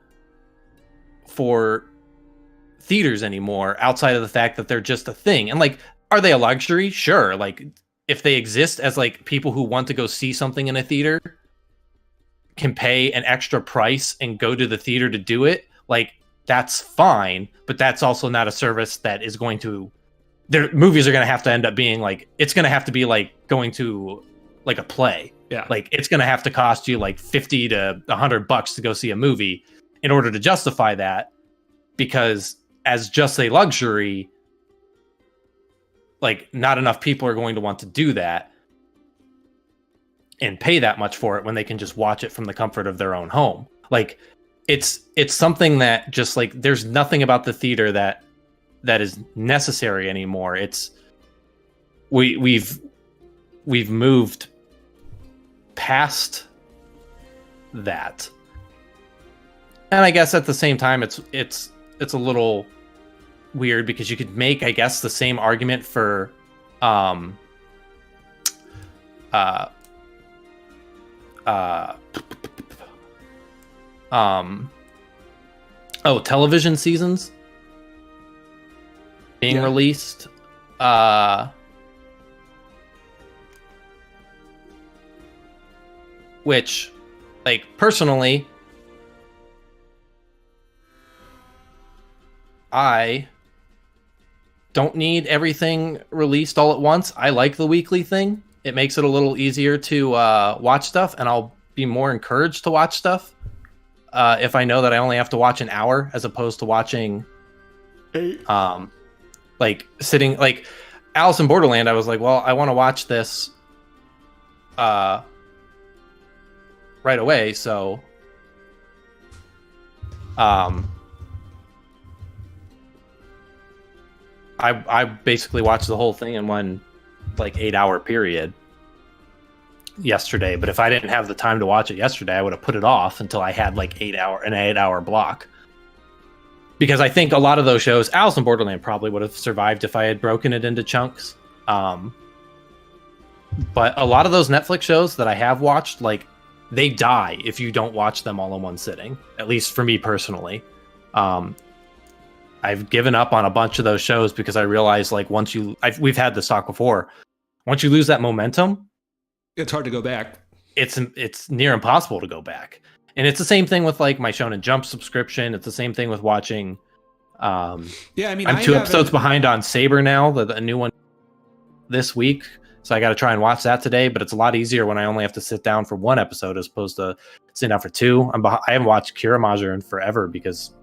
Speaker 2: for theaters anymore outside of the fact that they're just a thing. And like, are they a luxury? Sure. Like if they exist as like people who want to go see something in a theater can pay an extra price and go to the theater to do it, like that's fine. But that's also not a service that is going to, their movies are going to have to end up being like, it's going to have to be like going to like a play.
Speaker 1: Yeah.
Speaker 2: Like it's going to have to cost you like $50 to $100 to go see a movie in order to justify that, because as just a luxury, like not enough people are going to want to do that and pay that much for it when they can just watch it from the comfort of their own home. Like it's something that just like, there's nothing about the theater that is necessary anymore. It's we've moved past that. And I guess at the same time, it's a little weird because you could make, I guess, the same argument for television seasons being released. Which, like, personally, I don't need everything released all at once. I like the weekly thing. It makes it a little easier to watch stuff, and I'll be more encouraged to watch stuff if I know that I only have to watch an hour as opposed to watching 8. Like sitting like Alice in Borderland. I was like, well, I want to watch this right away, so I basically watched the whole thing in one like 8-hour period yesterday. But if I didn't have the time to watch it yesterday, I would have put it off until I had like an 8-hour block. Because I think a lot of those shows, Alice in Borderland probably would have survived if I had broken it into chunks. But a lot of those Netflix shows that I have watched, like, they die if you don't watch them all in one sitting. At least for me personally. I've given up on a bunch of those shows because I realized, like, we've had this talk before. Once you lose that momentum,
Speaker 1: it's hard to go back.
Speaker 2: It's near impossible to go back. And it's the same thing with like my Shonen Jump subscription. It's the same thing with watching. I mean, I'm 2 episodes behind on Saber now, the new one this week. So I got to try and watch that today. But it's a lot easier when I only have to sit down for 1 episode as opposed to sitting down for 2. I haven't watched Kiramager in forever because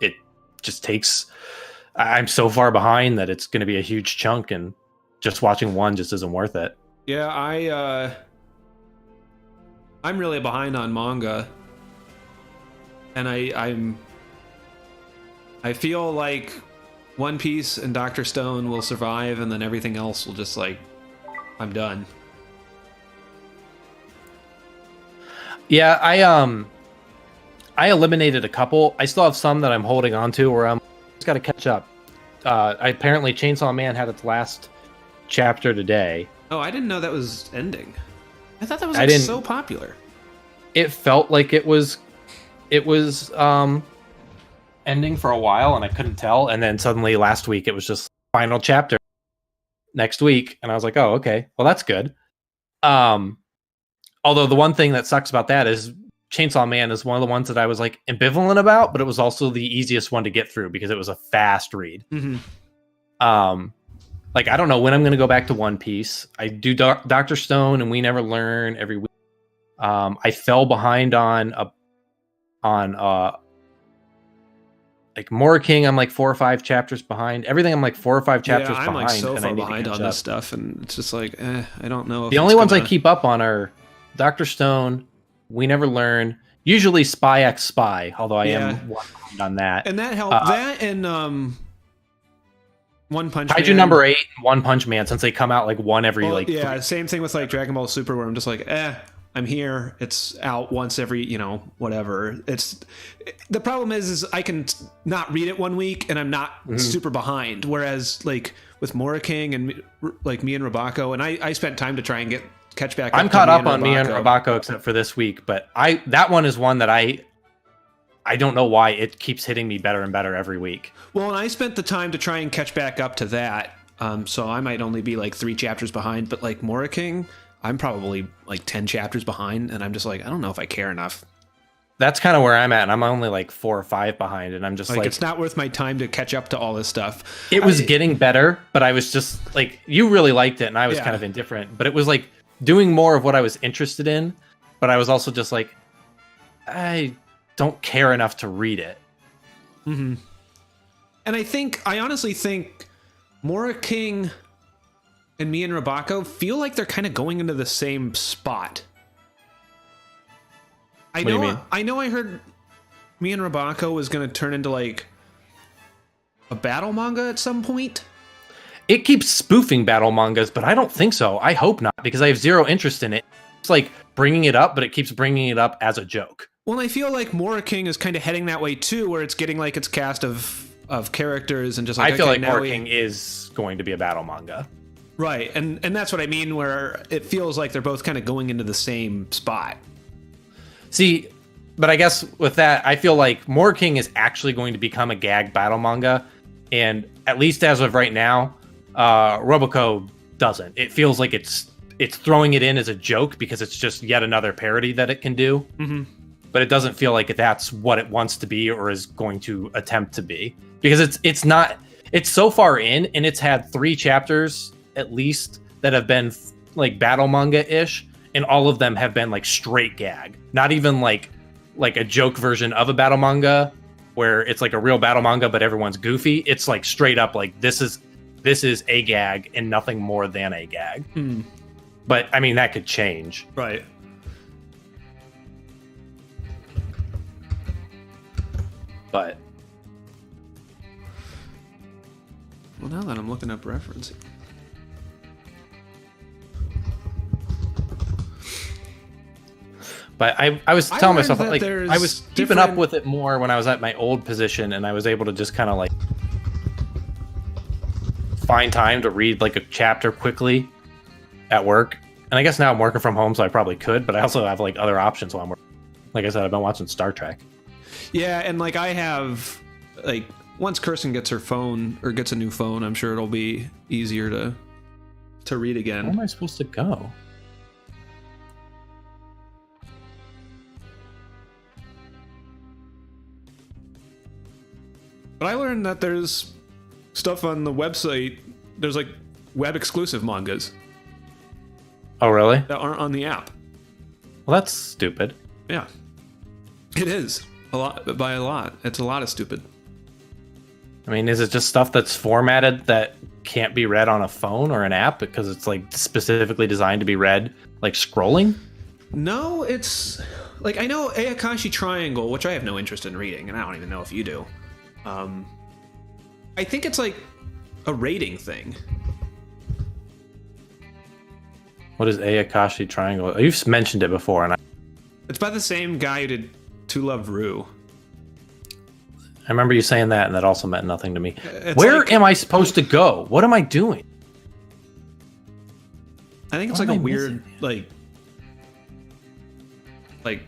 Speaker 2: it just takes. I'm so far behind that it's going to be a huge chunk, and just watching one just isn't worth it.
Speaker 1: Yeah, I'm really behind on manga, and I feel like One Piece and Dr. Stone will survive, and then everything else will just like, I'm done.
Speaker 2: Yeah, I eliminated a couple. I still have some that I'm holding on to, where I'm just got to catch up. Apparently, Chainsaw Man had its last chapter today.
Speaker 1: Oh, I didn't know that was ending. I thought that was like so popular.
Speaker 2: It felt like it was ending for a while, and I couldn't tell. And then suddenly last week it was just final chapter next week, and I was like, oh, okay, well that's good. Although the one thing that sucks about that is Chainsaw Man is one of the ones that I was like ambivalent about, but it was also the easiest one to get through because it was a fast read. Like, I don't know when I'm going to go back to One Piece. I do Dr. Stone and We Never Learn every week. I fell behind on like Mora King. I'm like 4 or 5 chapters behind. Everything I'm like 4 or 5 chapters behind.
Speaker 1: I'm like so
Speaker 2: and
Speaker 1: far
Speaker 2: I need
Speaker 1: behind
Speaker 2: to
Speaker 1: on this stuff, and it's just like, I don't know.
Speaker 2: The only ones I keep up on are Dr. Stone, We Never Learn, usually Spy X Spy, although I am behind on that.
Speaker 1: And that helped. That and One Punch Man.
Speaker 2: Kaiju number 8, One Punch Man, since they come out like one every
Speaker 1: same thing with like Dragon Ball Super, where I'm just like, I'm here. It's out once every, whatever. The problem is I can not read it one week and I'm not super behind. Whereas like with Mora King and like me and Rabako, and I spent time to try and catch back up.
Speaker 2: I'm caught up on me and Rabako except for this week, but that one is one that I don't know why it keeps hitting me better and better every week.
Speaker 1: Well, and I spent the time to try and catch back up to that. So I might only be like 3 chapters behind, but like Mora King, I'm probably like 10 chapters behind, and I'm just like, I don't know if I care enough.
Speaker 2: That's kind of where I'm at, and I'm only like 4 or 5 behind, and I'm just like
Speaker 1: it's not worth my time to catch up to all this stuff.
Speaker 2: It was getting better, but I was just like, you really liked it, and I was kind of indifferent. But it was like doing more of what I was interested in, but I was also just like, I don't care enough to read it.
Speaker 1: And I honestly think Mora King and me and Rabako feel like they're kind of going into the same spot. I know I heard me and Rabako was going to turn into like a battle manga at some point.
Speaker 2: It keeps spoofing battle mangas, but I don't think so. I hope not, because I have zero interest in it. It's like bringing it up, but it keeps bringing it up as a joke.
Speaker 1: Well, I feel like Mora King is kind of heading that way too, where it's getting like its cast of characters and just like,
Speaker 2: I feel like Mora King is going to be a battle manga.
Speaker 1: Right, and that's what I mean, where it feels like they're both kind of going into the same spot.
Speaker 2: See, but I guess with that, I feel like Mora King is actually going to become a gag battle manga, and at least as of right now, Roboco doesn't. It feels like it's throwing it in as a joke because it's just yet another parody that it can do. But it doesn't feel like that's what it wants to be or is going to attempt to be, because it's not. It's so far in, and it's had 3 chapters at least that have been like battle manga-ish, and all of them have been like straight gag, not even like a joke version of a battle manga where it's like a real battle manga but everyone's goofy. It's like straight up like this is a gag and nothing more than a gag. But I mean, that could change,
Speaker 1: right?
Speaker 2: But
Speaker 1: well, now that I'm looking up referencing.
Speaker 2: But I was telling myself, like, I was keeping up with it more when I was at my old position, and I was able to just kind of like find time to read like a chapter quickly at work. And I guess now I'm working from home, so I probably could, but I also have like other options while I'm working. Like I said, I've been watching Star Trek.
Speaker 1: Yeah, and like I have, like, once Kirsten gets her phone or gets a new phone, I'm sure it'll be easier to read again.
Speaker 2: Where am I supposed to go?
Speaker 1: But I learned that there's stuff on the website. There's like web exclusive mangas.
Speaker 2: Oh, really?
Speaker 1: That aren't on the app.
Speaker 2: Well, that's stupid.
Speaker 1: Yeah, it is a lot by a lot. It's a lot of stupid.
Speaker 2: I mean, is it just stuff that's formatted that can't be read on a phone or an app because it's like specifically designed to be read like scrolling?
Speaker 1: No, it's like, I know Ayakashi Triangle, which I have no interest in reading, and I don't even know if you do. I think it's like a rating thing.
Speaker 2: What is Ayakashi Triangle? You've mentioned it before, and
Speaker 1: It's by the same guy who did To Love Ru.
Speaker 2: I remember you saying that, and that also meant nothing to me. Where am I supposed to go? What am I doing?
Speaker 1: I think it's like a weird, like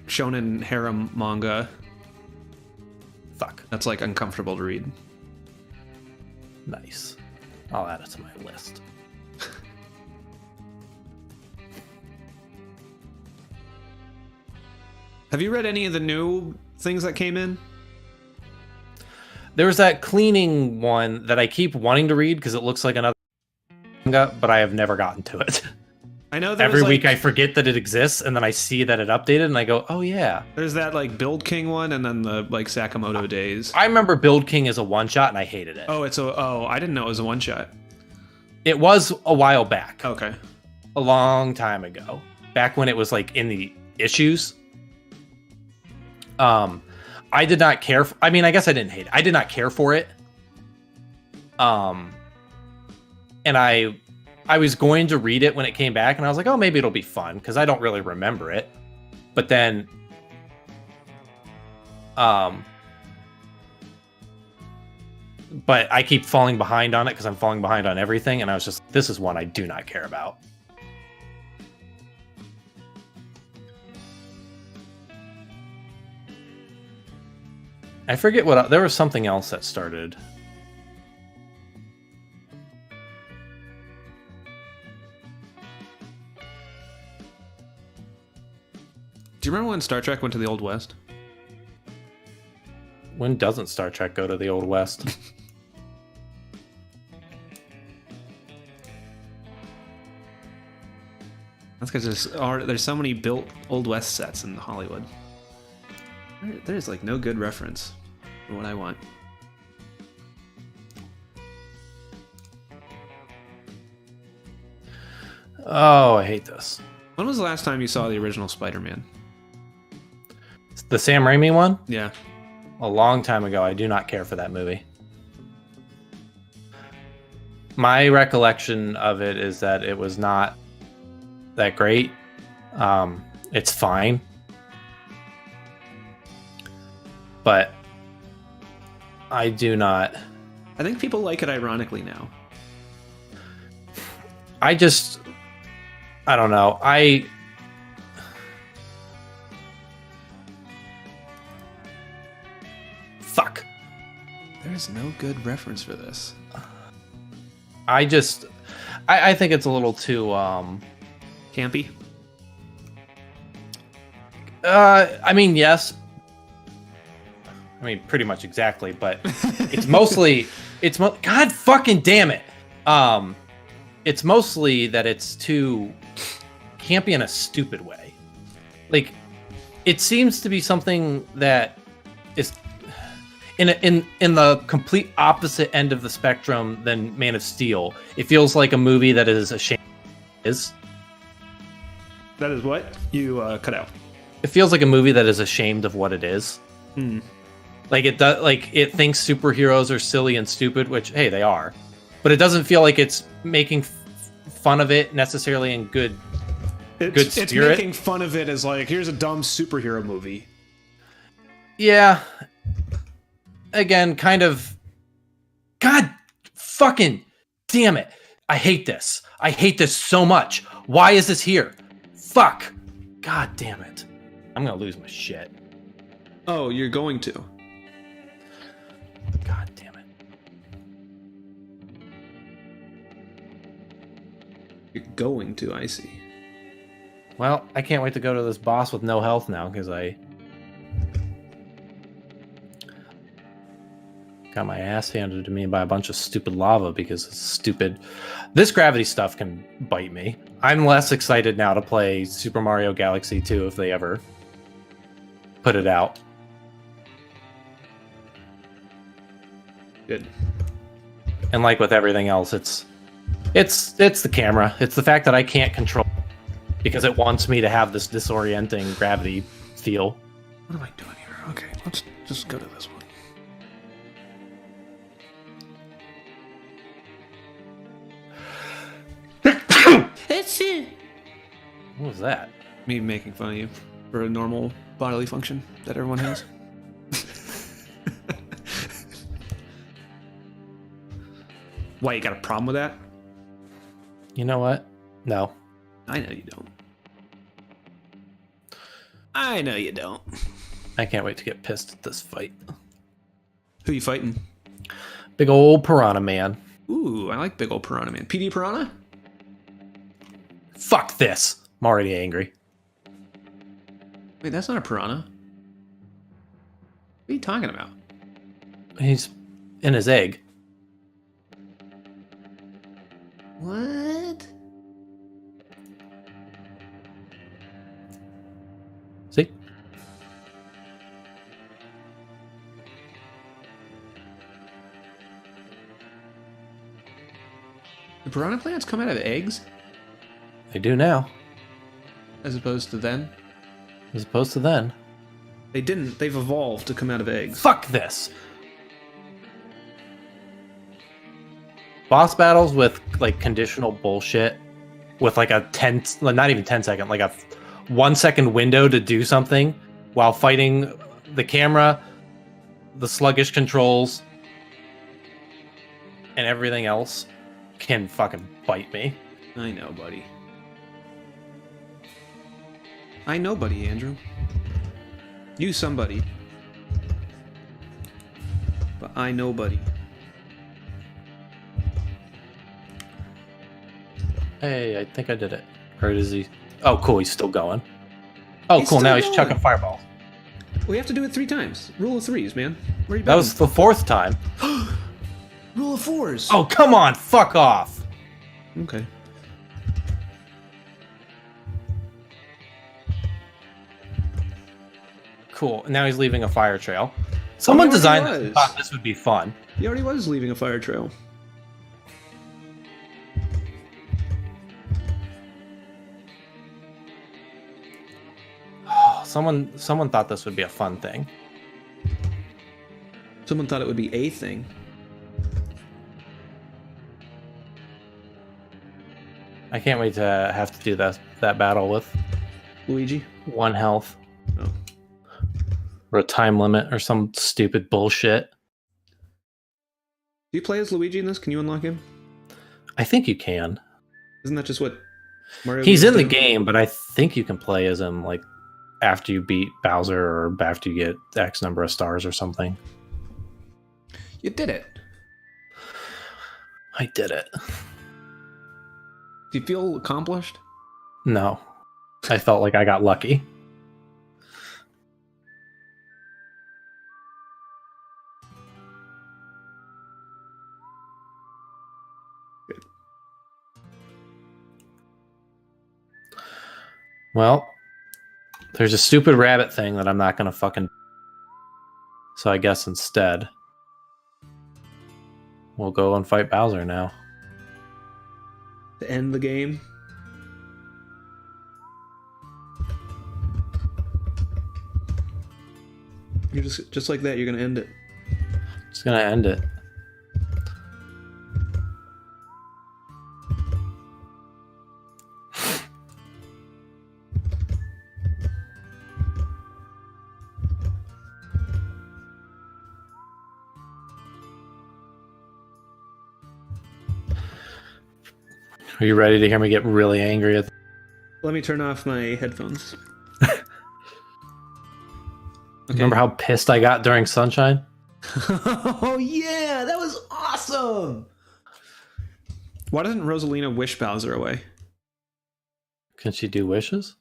Speaker 1: shonen harem manga.
Speaker 2: Fuck.
Speaker 1: That's like uncomfortable to read.
Speaker 2: Nice. I'll add it to my list.
Speaker 1: Have you read any of the new things that came in?
Speaker 2: There was that cleaning one that I keep wanting to read because it looks like another manga, but I have never gotten to it.
Speaker 1: I know
Speaker 2: Every week I forget that it exists, and then I see that it updated, and I go, oh yeah.
Speaker 1: There's that like Build King one, and then the like Sakamoto Days.
Speaker 2: I remember Build King as a one-shot, and I hated it.
Speaker 1: Oh, I didn't know it was a one-shot.
Speaker 2: It was a while back.
Speaker 1: Okay.
Speaker 2: A long time ago. Back when it was like in the issues. I did not care. I mean, I guess I didn't hate it. I did not care for it. And I was going to read it when it came back, and I was like, oh, maybe it'll be fun, because I don't really remember it. But then, but I keep falling behind on it because I'm falling behind on everything, and I was just, this is one I do not care about. I forget what, there was something else that started.
Speaker 1: Do you remember when Star Trek went to the Old West?
Speaker 2: When doesn't Star Trek go to the Old West?
Speaker 1: That's because there's so many built Old West sets in Hollywood. There's like no good reference for what I want.
Speaker 2: Oh, I hate this.
Speaker 1: When was the last time you saw the original Spider-Man?
Speaker 2: The Sam Raimi one?
Speaker 1: Yeah.
Speaker 2: A long time ago. I do not care for that movie. My recollection of it is that it was not that great. It's fine. But I do not...
Speaker 1: I think people like it ironically now.
Speaker 2: I don't know. Fuck.
Speaker 1: There's no good reference for this.
Speaker 2: I think it's a little too
Speaker 1: campy.
Speaker 2: I mean, yes. I mean, pretty much exactly, but it's mostly God fucking damn it. It's mostly that it's too campy in a stupid way. Like, it seems to be something that is in the complete opposite end of the spectrum than Man of Steel. It feels like a movie that is ashamed.
Speaker 1: That is what you cut out.
Speaker 2: It feels like a movie that is ashamed of what it is. Like it does. Like it thinks superheroes are silly and stupid, which hey, they are. But it doesn't feel like it's making fun of it necessarily in good spirit.
Speaker 1: It's making fun of it as like, here's a dumb superhero movie.
Speaker 2: Yeah. Again, kind of. God fucking damn it. I hate this. I hate this so much. Why is this here? Fuck. God damn it. I'm gonna lose my shit.
Speaker 1: Oh, you're going to.
Speaker 2: God damn it.
Speaker 1: You're going to, I see.
Speaker 2: Well, I can't wait to go to this boss with no health now, because I got my ass handed to me by a bunch of stupid lava because it's stupid. This gravity stuff can bite me. I'm less excited now to play Super Mario Galaxy 2 if they ever put it out.
Speaker 1: Good.
Speaker 2: And like with everything else, it's the camera. It's the fact that I can't control because it wants me to have this disorienting gravity feel.
Speaker 1: What am I doing here? Okay, let's just go to this one.
Speaker 2: What was that?
Speaker 1: Me making fun of you for a normal bodily function that everyone has. Why, you got a problem with that?
Speaker 2: You know what? No.
Speaker 1: I know you don't. I know you don't.
Speaker 2: I can't wait to get pissed at this fight.
Speaker 1: Who you fighting?
Speaker 2: Big old Piranha Man.
Speaker 1: Ooh, I like big old Piranha Man. PD Piranha?
Speaker 2: Fuck this. I'm already angry.
Speaker 1: Wait, that's not a piranha. What are you talking about?
Speaker 2: He's in his egg.
Speaker 1: What?
Speaker 2: See?
Speaker 1: The piranha plants come out of eggs?
Speaker 2: They do now,
Speaker 1: As opposed to then?
Speaker 2: as opposed to then.
Speaker 1: They didn't. They've evolved to come out of eggs.
Speaker 2: Fuck this. Boss battles with like conditional bullshit with like a 10, not even 10-second, like a 1-second window to do something while fighting the camera, the sluggish controls, and everything else can fucking bite me.
Speaker 1: I know, buddy. I know, buddy, Andrew. You somebody. But I know, buddy.
Speaker 2: Hey, I think I did it. Or is he? Oh, cool. He's still going. Oh,
Speaker 1: He's
Speaker 2: cool.
Speaker 1: still
Speaker 2: Now he's
Speaker 1: going.
Speaker 2: chucking fireballs.
Speaker 1: We have to do it 3 times. Rule of 3s, man. Where you
Speaker 2: That was the 4th time.
Speaker 1: Rule of 4s.
Speaker 2: Oh, come on. Fuck off.
Speaker 1: Okay.
Speaker 2: Cool. Now he's leaving a fire trail. Someone
Speaker 1: already
Speaker 2: designed this
Speaker 1: was.
Speaker 2: and thought this would be fun.
Speaker 1: He already was leaving a fire trail.
Speaker 2: Someone thought this would be a fun thing.
Speaker 1: Someone thought it would be a thing.
Speaker 2: I can't wait to have to do that battle with
Speaker 1: Luigi?
Speaker 2: 1 health.
Speaker 1: Oh.
Speaker 2: Or a time limit or some stupid bullshit.
Speaker 1: Do you play as Luigi in this? Can you unlock him?
Speaker 2: I think you can.
Speaker 1: Isn't that just what Mario
Speaker 2: He's
Speaker 1: games
Speaker 2: in the
Speaker 1: do?
Speaker 2: game, but I think you can play as him like after you beat Bowser or after you get X number of stars or something.
Speaker 1: You did it.
Speaker 2: I did it.
Speaker 1: Do you feel accomplished?
Speaker 2: No. I felt like I got lucky.
Speaker 1: Good.
Speaker 2: Well, there's a stupid rabbit thing that I'm not gonna fucking. So I guess instead, we'll go and fight Bowser now.
Speaker 1: To end the game? You're just like that, you're gonna end it.
Speaker 2: Just gonna end it. Are you ready to hear me get really angry at?
Speaker 1: Let me turn off my headphones. Okay.
Speaker 2: Remember how pissed I got during Sunshine?
Speaker 1: Oh yeah, that was awesome! Why doesn't Rosalina wish Bowser away?
Speaker 2: Can she do wishes?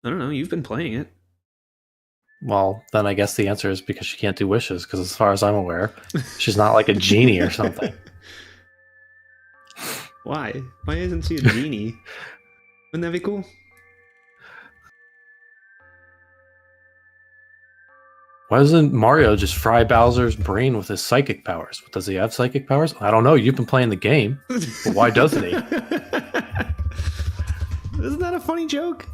Speaker 1: I don't know, you've been playing it.
Speaker 2: Well, then I guess the answer is because she can't do wishes, because as far as I'm aware, she's not like a genie or something.
Speaker 1: Why? Why isn't she a genie? Wouldn't that be cool?
Speaker 2: Why doesn't Mario just fry Bowser's brain with his psychic powers? Does he have psychic powers? I don't know. You've been playing the game. But why doesn't he?
Speaker 1: Isn't that a funny joke?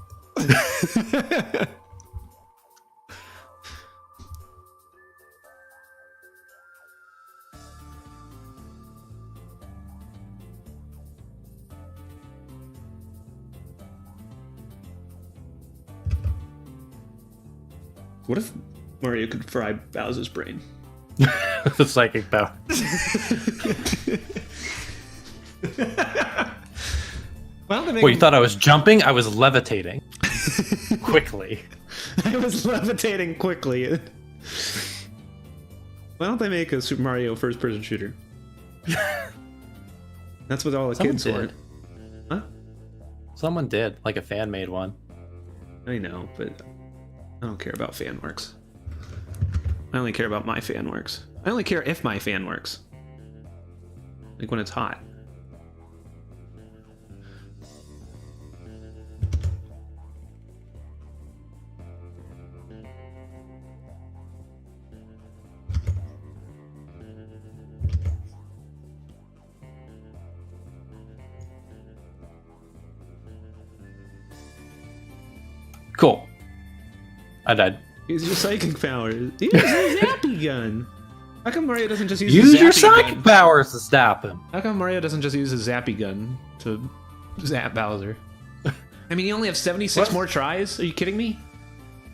Speaker 1: What if Mario could fry Bowser's brain?
Speaker 2: The psychic power.
Speaker 1: Well, they make
Speaker 2: Well, you thought I was jumping? I was levitating. Quickly.
Speaker 1: I was levitating quickly. Why don't they make a Super Mario first-person shooter? That's what all the
Speaker 2: Someone
Speaker 1: kids want.
Speaker 2: did.
Speaker 1: Huh?
Speaker 2: Someone did. Like a fan made one.
Speaker 1: I know, but I don't care about fan works. I only care about my fan works. I only care if my fan works. Like when it's hot.
Speaker 2: Cool. I died.
Speaker 1: Use your psychic powers. Use your zappy gun. How come Mario doesn't just use
Speaker 2: your
Speaker 1: zappy
Speaker 2: psychic
Speaker 1: gun?
Speaker 2: powers to stop him.
Speaker 1: How come Mario doesn't just use his zappy gun to zap Bowser? I mean, you only have 76 more tries? Are you kidding me?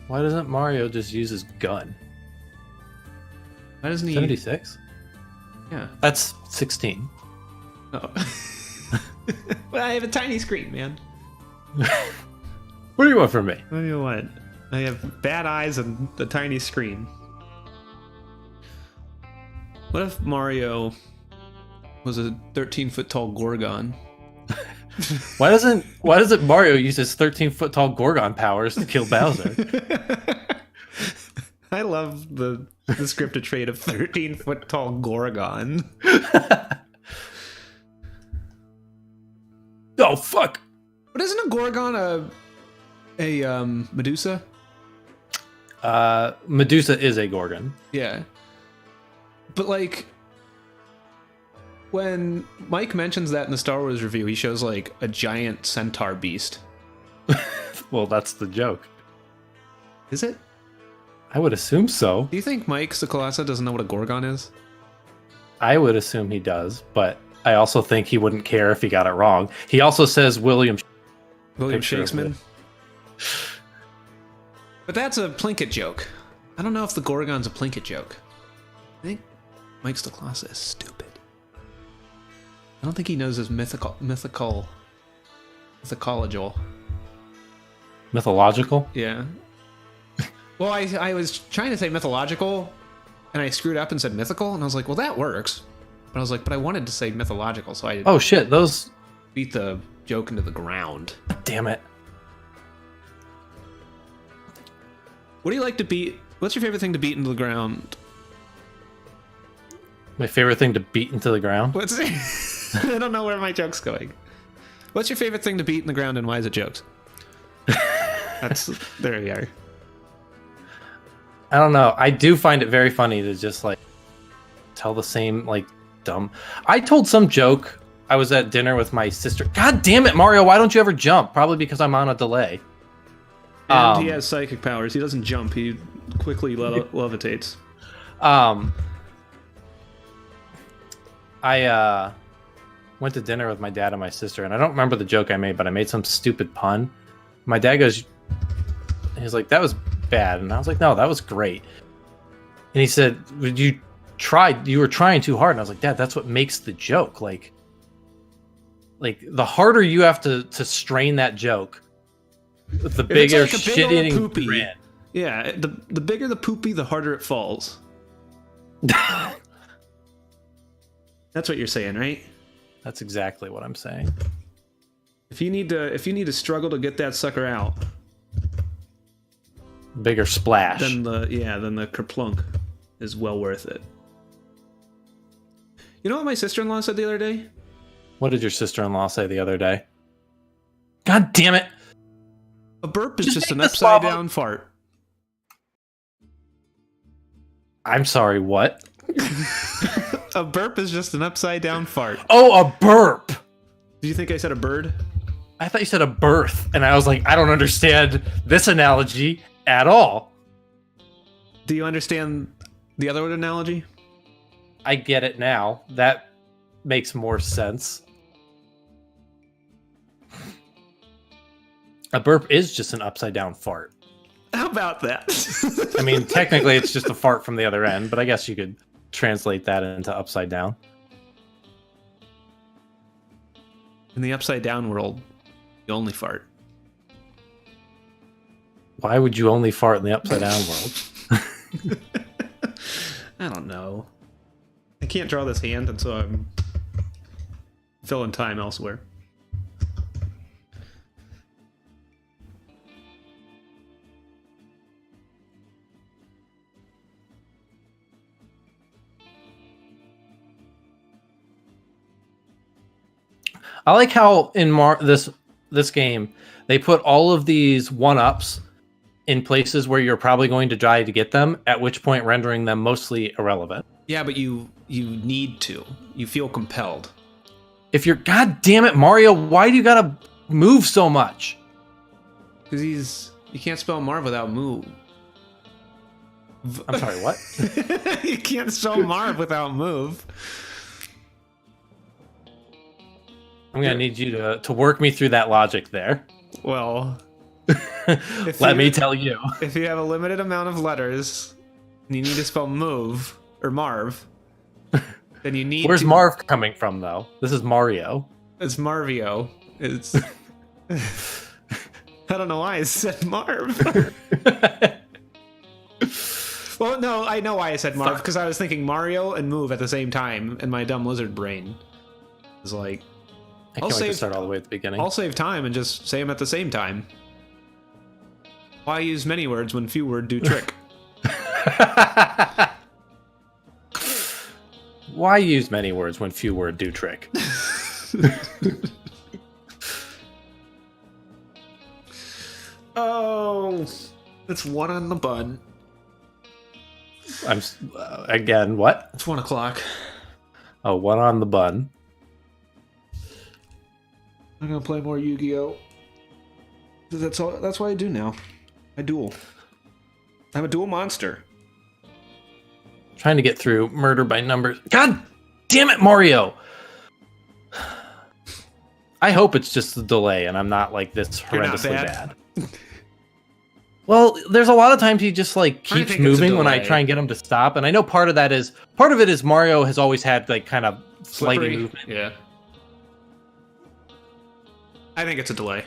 Speaker 2: Why doesn't Mario just use his gun?
Speaker 1: Why doesn't he?
Speaker 2: 76?
Speaker 1: Yeah.
Speaker 2: That's 16.
Speaker 1: Oh. Well, I have a tiny screen, man.
Speaker 2: What do you want from me?
Speaker 1: What do you want? I have bad eyes and a tiny screen. What if Mario was a 13-foot tall Gorgon?
Speaker 2: Why doesn't Mario use his 13-foot tall Gorgon powers to kill Bowser?
Speaker 1: I love the scripted trait of 13-foot tall Gorgon.
Speaker 2: Oh fuck!
Speaker 1: But isn't a Gorgon a Medusa?
Speaker 2: Medusa is a Gorgon.
Speaker 1: Yeah. But like when Mike mentions that in the Star Wars review, he shows like a giant centaur beast.
Speaker 2: Well, that's the joke.
Speaker 1: Is it?
Speaker 2: I would assume so.
Speaker 1: Do you think Mike Sicalasa doesn't know what a Gorgon is?
Speaker 2: I would assume he does, but I also think he wouldn't care if he got it wrong. He also says William
Speaker 1: Shakespeare. But that's a Plinkett joke. I don't know if the Gorgon's a Plinkett joke. I think Mike Sicalasa is stupid. I don't think he knows his mythological.
Speaker 2: Mythological?
Speaker 1: Yeah. Well, I was trying to say mythological, and I screwed up and said mythical, and I was like, well, that works. But I was like, but I wanted to say mythological, so I
Speaker 2: Oh shit, those...
Speaker 1: beat the joke into the ground.
Speaker 2: Damn it.
Speaker 1: What do you like to beat? What's your favorite thing to beat into the ground?
Speaker 2: My favorite thing to beat into the ground?
Speaker 1: What's I don't know where my joke's going. What's your favorite thing to beat in the ground, and why is it jokes? There you are.
Speaker 2: I don't know. I do find it very funny to just like tell the same like dumb. I told some joke. I was at dinner with my sister. God damn it, Mario! Why don't you ever jump? Probably because I'm on a delay.
Speaker 1: And he has psychic powers. He doesn't jump. He quickly levitates.
Speaker 2: I went to dinner with my dad and my sister, and I don't remember the joke I made, but I made some stupid pun. My dad goes, he's like, that was bad. And I was like, no, that was great. And he said, you were trying too hard. And I was like, Dad, that's what makes the joke. Like the harder you have to strain that joke, the bigger
Speaker 1: like
Speaker 2: shit-eating grin.
Speaker 1: Yeah, the bigger the poopy, the harder it falls. That's what you're saying, right?
Speaker 2: That's exactly what I'm saying.
Speaker 1: If you need to struggle to get that sucker out,
Speaker 2: bigger splash.
Speaker 1: then the kerplunk is well worth it. You know what my sister-in-law said the other day?
Speaker 2: What did your sister-in-law say the other day? God damn it!
Speaker 1: A burp is just an upside-down fart.
Speaker 2: I'm sorry, what?
Speaker 1: A burp is just an upside-down fart.
Speaker 2: Oh, a burp!
Speaker 1: Do you think I said a bird?
Speaker 2: I thought you said a birth, and I was like, I don't understand this analogy at all.
Speaker 1: Do you understand the other analogy?
Speaker 2: I get it now. That makes more sense. A burp is just an upside-down fart.
Speaker 1: How about that?
Speaker 2: I mean, technically, it's just a fart from the other end, but I guess you could translate that into upside down.
Speaker 1: In the upside-down world, you only fart.
Speaker 2: Why would you only fart in the upside-down world?
Speaker 1: I don't know. I can't draw this hand, and so I'm filling time elsewhere.
Speaker 2: I like how in this game they put all of these 1-ups in places where you're probably going to try to get them, at which point rendering them mostly irrelevant.
Speaker 1: Yeah, but you need to. You feel compelled.
Speaker 2: If you're, god damn it, Mario, why do you gotta move so much?
Speaker 1: Because you can't spell Marv without move.
Speaker 2: I'm sorry, what?
Speaker 1: You can't spell Marv without move.
Speaker 2: I'm gonna need you to work me through that logic there.
Speaker 1: Well,
Speaker 2: let me tell you.
Speaker 1: If you have a limited amount of letters, and you need to spell move or Marv, then you need.
Speaker 2: Where's Marv coming from, though? This is Mario.
Speaker 1: It's Marvio. It's. I don't know why I said Marv. Well, no, I know why I said Marv, because I was thinking Mario and move at the same time, and my dumb lizard brain is like.
Speaker 2: I can't wait to start all the way at the beginning.
Speaker 1: I'll save time and just say them at the same time. Why use many words when few words do trick?
Speaker 2: Why use many words when few words do trick?
Speaker 1: Oh, it's 1 on the bun.
Speaker 2: Again, what?
Speaker 1: It's 1 o'clock.
Speaker 2: Oh, 1 on the bun.
Speaker 1: I'm gonna play more Yu-Gi-Oh! That's all. That's what I do now. I duel. I'm a duel monster.
Speaker 2: Trying to get through murder by numbers. God damn it, Mario! I hope it's just the delay and I'm not like this horrendously bad. Well, there's a lot of times he just like keeps moving when I try and get him to stop, and I know part of it is Mario has always had like kind of flighty movement.
Speaker 1: Yeah. I think it's a delay.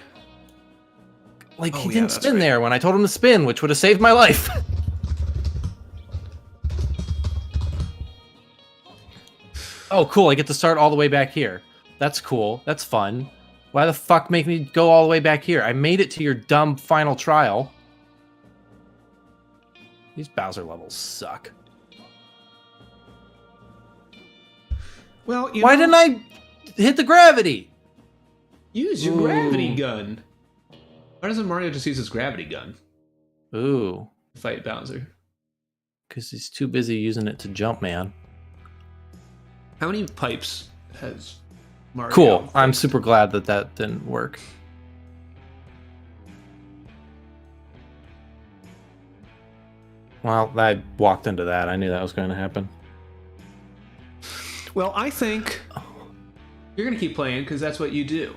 Speaker 2: Like, he didn't spin there when I told him to spin, which would have saved my life. Oh, cool. I get to start all the way back here. That's cool. That's fun. Why the fuck make me go all the way back here? I made it to your dumb final trial. These Bowser levels suck.
Speaker 1: Well,
Speaker 2: why didn't I hit the gravity?
Speaker 1: Use your gravity gun. Why doesn't Mario just use his gravity gun?
Speaker 2: Ooh.
Speaker 1: To fight Bowser.
Speaker 2: Because he's too busy using it to jump, man.
Speaker 1: How many pipes has Mario?
Speaker 2: Cool. I'm super glad that didn't work. Well, I walked into that. I knew that was going to happen.
Speaker 1: Well, I think you're going to keep playing because that's what you do.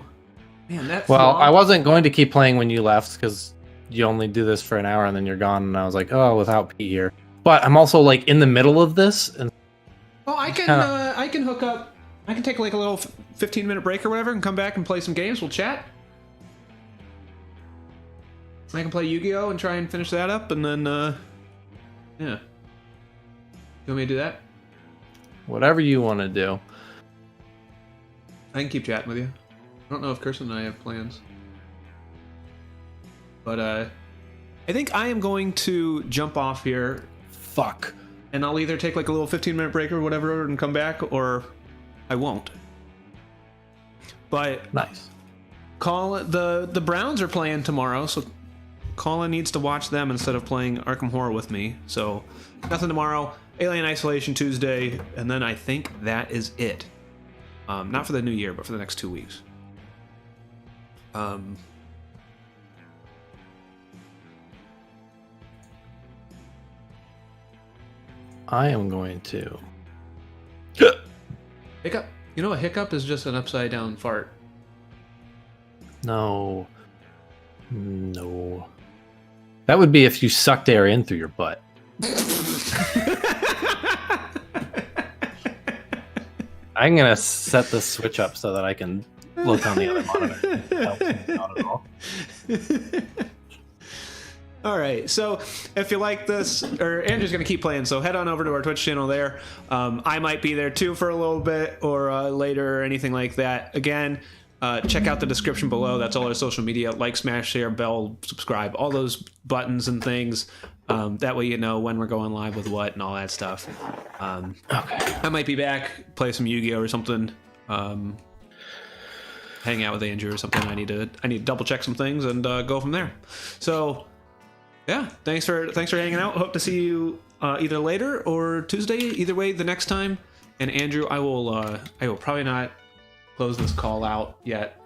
Speaker 1: Man, that's
Speaker 2: well,
Speaker 1: long.
Speaker 2: I wasn't going to keep playing when you left because you only do this for an hour and then you're gone. And I was like, oh, without Pete here. But I'm also like in the middle of this. And
Speaker 1: well, I can hook up. I can take like a little 15-minute break or whatever and come back and play some games. We'll chat. I can play Yu-Gi-Oh! And try and finish that up, and then yeah. You want me to do that?
Speaker 2: Whatever you want to do.
Speaker 1: I can keep chatting with you. I don't know if Kirsten and I have plans. But I think I am going to jump off here.
Speaker 2: Fuck.
Speaker 1: And I'll either take like a little 15-minute break or whatever and come back, or I won't. But
Speaker 2: nice.
Speaker 1: The Browns are playing tomorrow, so Colin needs to watch them instead of playing Arkham Horror with me. So nothing tomorrow. Alien Isolation Tuesday, and then I think that is it. Not for the new year, but for the next 2 weeks.
Speaker 2: I am going to
Speaker 1: hiccup. You know, a hiccup is just an upside down fart.
Speaker 2: No. That would be if you sucked air in through your butt. I'm gonna set the switch up so that I can look on the other monitor. Helps me not at all.
Speaker 1: All right, so if you like this, or Andrew's going to keep playing, so head on over to our Twitch channel there. I might be there too for a little bit, or later, or anything like that. Again, check out the description below. That's all our social media. Like, smash, share, bell, subscribe, all those buttons and things. That way you know when we're going live with what and all that stuff. Okay. I might be back, play some Yu-Gi-Oh! Or something. hang out with Andrew or something, I need to double check some things and go from there. So yeah, thanks for hanging out. Hope to see you either later or Tuesday. Either way, the next time. And Andrew, I will probably not close this call out yet,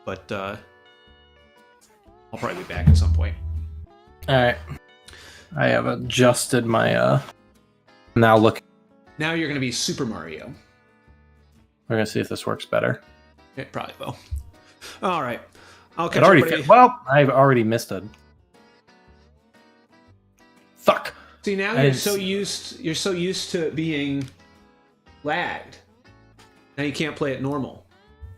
Speaker 1: but I'll probably be back at some point.
Speaker 2: All right. I have adjusted my now look.
Speaker 1: Now you're gonna be Super Mario.
Speaker 2: We're gonna see if this works better.
Speaker 1: It probably will. All right. I'll catch
Speaker 2: It already
Speaker 1: everybody.
Speaker 2: well, I've already missed it. Fuck.
Speaker 1: See, now you're so used to being lagged. Now you can't play it normal.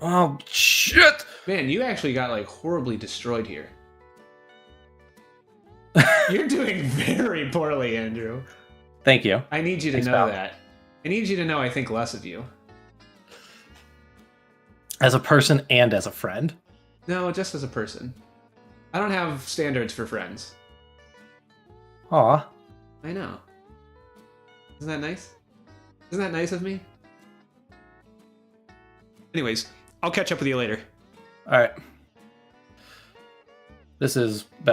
Speaker 2: Oh shit!
Speaker 1: Man, you actually got like horribly destroyed here. You're doing very poorly, Andrew.
Speaker 2: Thank you.
Speaker 1: I need you to
Speaker 2: Thanks,
Speaker 1: know
Speaker 2: pal.
Speaker 1: that. I need you to know I think less of you.
Speaker 2: As a person and as a friend.
Speaker 1: No, just as a person. I don't have standards for friends.
Speaker 2: Aw.
Speaker 1: I know. Isn't that nice? Isn't that nice of me? Anyways, I'll catch up with you later.
Speaker 2: All right. This is better.